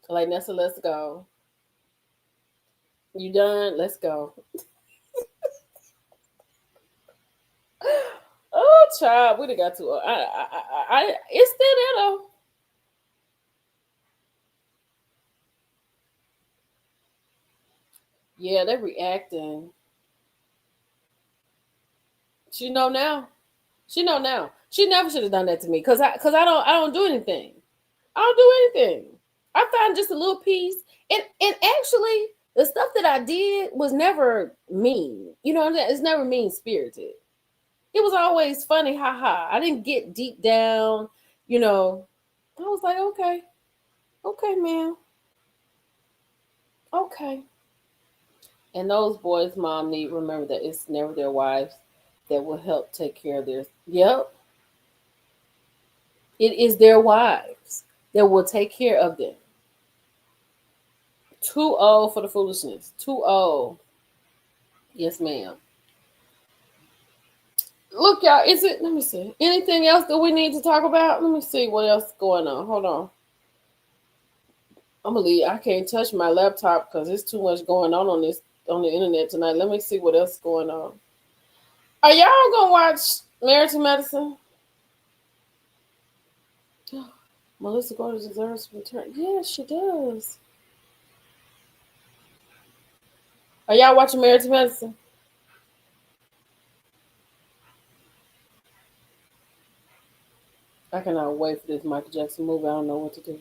Like Nessa, let's go. You done? Let's go. Oh, child, we done got to. It's still there though. Yeah, they're reacting. She know now. She know now. She never should have done that to me because I don't do anything. I don't do anything. I found just a little piece, and actually the stuff that I did was never mean. You know what I'm saying? It's never mean spirited. It was always funny, haha. I didn't get deep down. You know, I was like, okay, man, okay. And those boys' mom need remember that it's never their wives that will help take care of their. Yep, it is their wives that will take care of them. Too old for the foolishness. Too old. Yes, ma'am. Look, y'all, is it, let me see. Anything else that we need to talk about? Let me see what else is going on. Hold on. I'm gonna leave. I can't touch my laptop because there's too much going on this on the internet tonight. Let me see what else is going on. Are y'all gonna watch Married to Medicine? Melissa Gordon deserves to return. Yes, she does. Are y'all watching Married to Medicine? I cannot wait for this Michael Jackson movie. I don't know what to do.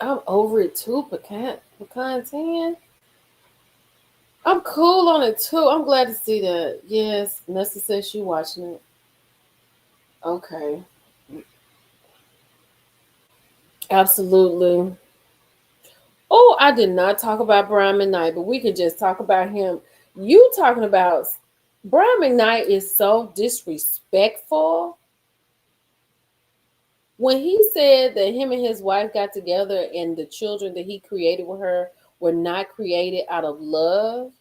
I'm over it too, Pecan 10. I'm cool on it too. I'm glad to see that. Yes, Nessa says she watching it. Okay. Absolutely. Oh, I did not talk about Brian McKnight, but we could just talk about him. You talking about Brian McKnight is so disrespectful. When he said that him and his wife got together and the children that he created with her were not created out of love.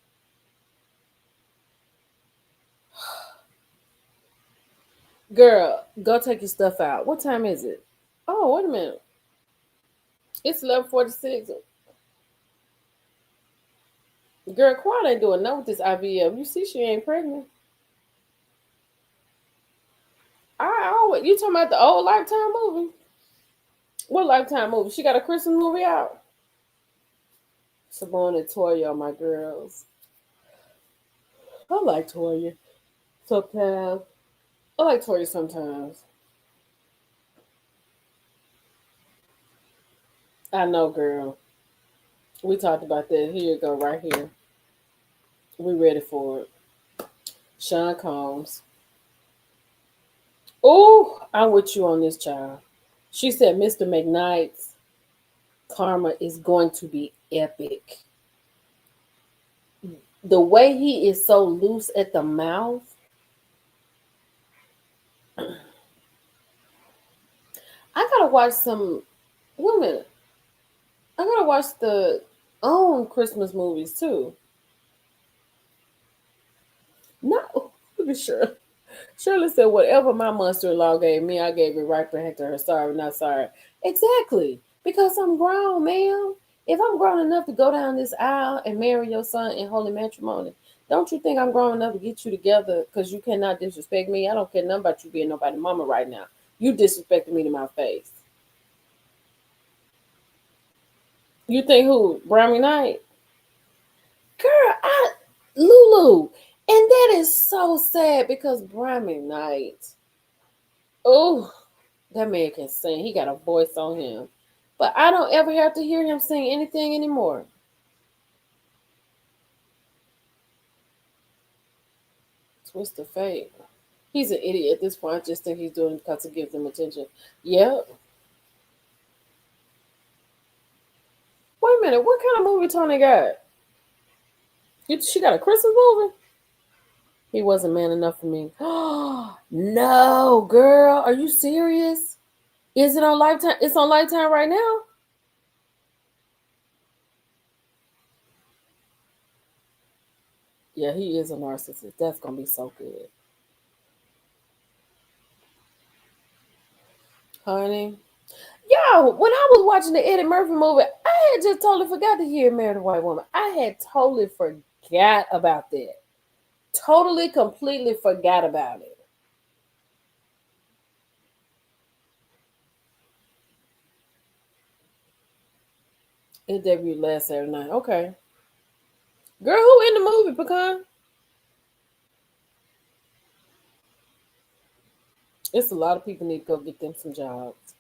Girl, go take your stuff out. What time is it? Oh, wait a minute. It's 11:46. Girl, Quad ain't doing nothing with this IVF. You see she ain't pregnant. I always, you talking about the old Lifetime movie? What Lifetime movie? She got a Christmas movie out. Simone and Toya are my girls. I like Toya sometimes. I like Toya sometimes. I know, girl. We talked about that. Here you go, right here. We ready for it. Sean Combs. Oh, I'm with you on this, child. She said Mr. McKnight's karma is going to be epic. The way he is so loose at the mouth. I gotta watch some. Wait a minute. I gotta watch the own Christmas movies too. No, be sure. Shirley said, "Whatever my mother-in-law gave me, I gave it right back to her. Sorry, not sorry." Exactly, because I'm grown, ma'am. If I'm grown enough to go down this aisle and marry your son in holy matrimony, don't you think I'm grown enough to get you together? Because you cannot disrespect me. I don't care nothing about you being nobody's mama right now. You disrespecting me to my face. You think who? Brownie Knight? Girl, Lulu. And that is so sad because Brownie Knight. Oh, that man can sing. He got a voice on him. But I don't ever have to hear him sing anything anymore. Twist of fate. He's an idiot at this point. I just think he's doing it because it gives them attention. Yep. Wait a minute. What kind of movie Tony got? She got a Christmas movie? He wasn't man enough for me. No, girl. Are you serious? Is it on Lifetime? It's on Lifetime right now? Yeah, he is a narcissist. That's going to be so good. Honey. Yo, when I was watching the Eddie Murphy movie, I had just totally forgot that he had married a white woman. I had totally forgot about that. Totally, completely forgot about it. It debuted last Saturday night. Okay. Girl, who in the movie, Pecan? It's a lot of people need to go get them some jobs.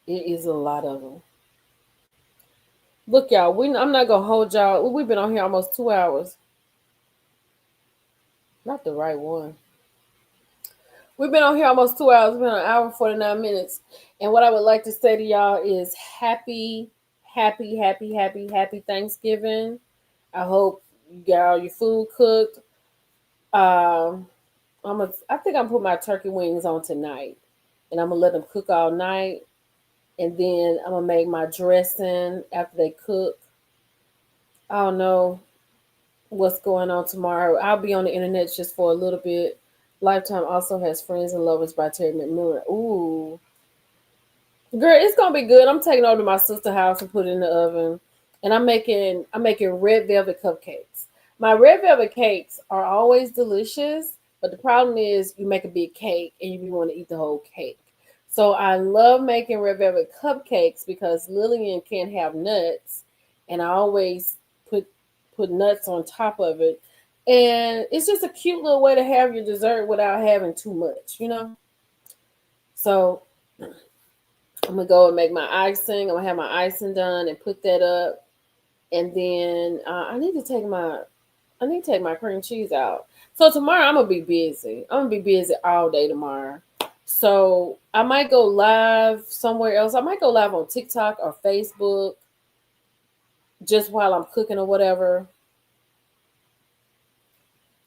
It is a lot of them. Look, y'all, I'm not going to hold y'all. We've been on here almost 2 hours. Not the right one. We've been on here almost 2 hours. We've been on an hour and 49 minutes. And what I would like to say to y'all is happy Thanksgiving. I hope you got all your food cooked. I think I'm putting my turkey wings on tonight. And I'm going to let them cook all night. and then I'm gonna make my dressing after they cook. I don't know what's going on tomorrow. I'll be on the internet just for a little bit. Lifetime also has Friends and Lovers by Terry McMillan. Ooh, girl, it's gonna be good. I'm taking over to my sister's house and put it in the oven, and I'm making red velvet cupcakes. My red velvet cakes are always delicious, but the problem is you make a big cake and you want to eat the whole cake. So I love making red velvet cupcakes because Lillian can't have nuts, and I always put put nuts on top of it. And it's just a cute little way to have your dessert without having too much, you know? So I'm gonna go and make my icing. I'm gonna have my icing done and put that up. And then I need to take my cream cheese out. So tomorrow I'm gonna be busy. I'm gonna be busy all day tomorrow. So I might go live somewhere else. I might go live on TikTok or Facebook just while I'm cooking or whatever.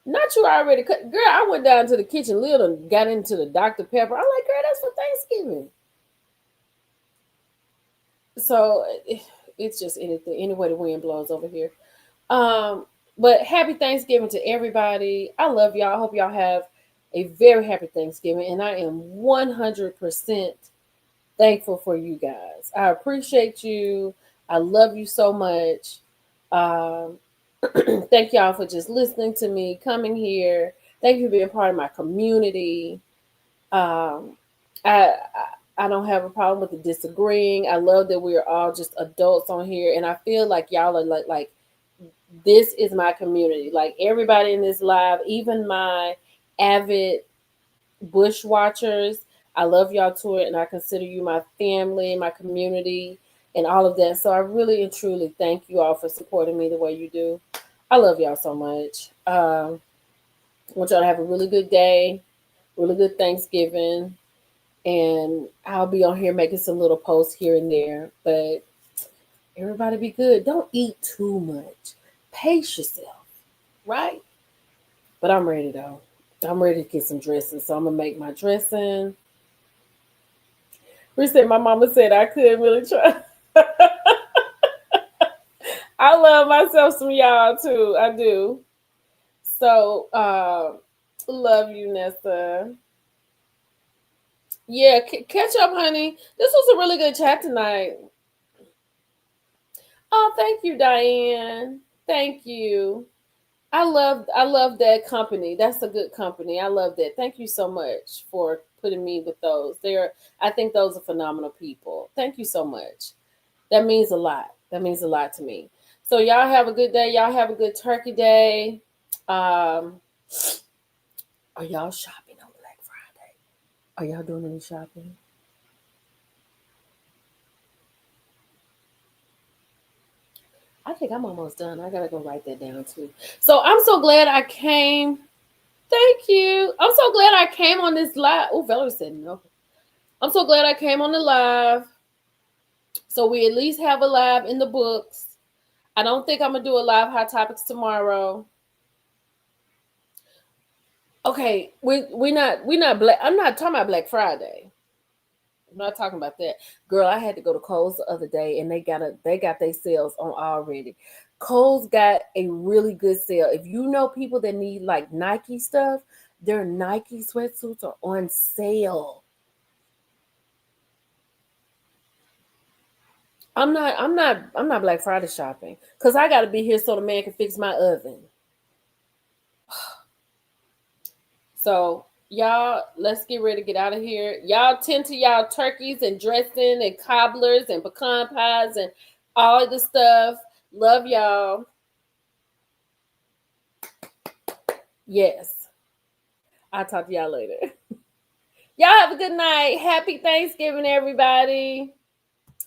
Not you already cut. Girl, I went down to the kitchen lid and got into the Dr. Pepper. I'm like, girl, that's for Thanksgiving. So it's just anything, any way the wind blows over here. Um, but happy Thanksgiving to everybody. I love y'all. I hope y'all have a very happy Thanksgiving. And I am 100% thankful for you guys. I appreciate you. I love you so much. Um, thank y'all for just listening to me, coming here. Thank you for being part of my community. Um, I don't have a problem with the disagreeing. I love that we are all just adults on here, and I feel like y'all are like this is my community. Like everybody in this live, even my avid bush watchers, I love y'all to it, and I consider you my family, my community, and all of that. So I really and truly thank you all for supporting me the way you do. I love y'all so much. I want y'all to have a really good day, really good Thanksgiving, and I'll be on here making some little posts here and there. But everybody be good. Don't eat too much. Pace yourself, right? But I'm ready though. I'm ready to get some dressing. So I'm gonna make my dressing. We said my mama said I couldn't really try. I love myself some y'all too. I do. So love you, Nessa. Yeah, catch up, honey. This was a really good chat tonight. Oh, thank you, Diane. Thank you. I love that company. That's a good company. I love that. Thank you so much for putting me with those. I think those are phenomenal people. Thank you so much. That means a lot. That means a lot to me. So y'all have a good day. Y'all have a good turkey day. Um, are y'all shopping on Black Friday? Are y'all doing any shopping? I think I'm almost done. I gotta go write that down too. So I'm so glad I came. Thank you. I'm so glad I came on this live. Oh, Valerie said no. I'm so glad I came on the live. So we at least have a live in the books. I don't think I'm gonna do a live hot topics tomorrow. Okay, we not black. I'm not talking about Black Friday. I'm not talking about that. Girl, I had to go to Kohl's the other day and they got their sales on already. Kohl's got a really good sale. If you know people that need like Nike stuff, their Nike sweatsuits are on sale. I'm not Black Friday shopping because I gotta be here so the man can fix my oven. So y'all, let's get ready to get out of here. Y'all tend to y'all turkeys and dressing and cobblers and pecan pies and all the stuff. Love y'all. Yes. I'll talk to y'all later. Y'all have a good night. Happy Thanksgiving, everybody.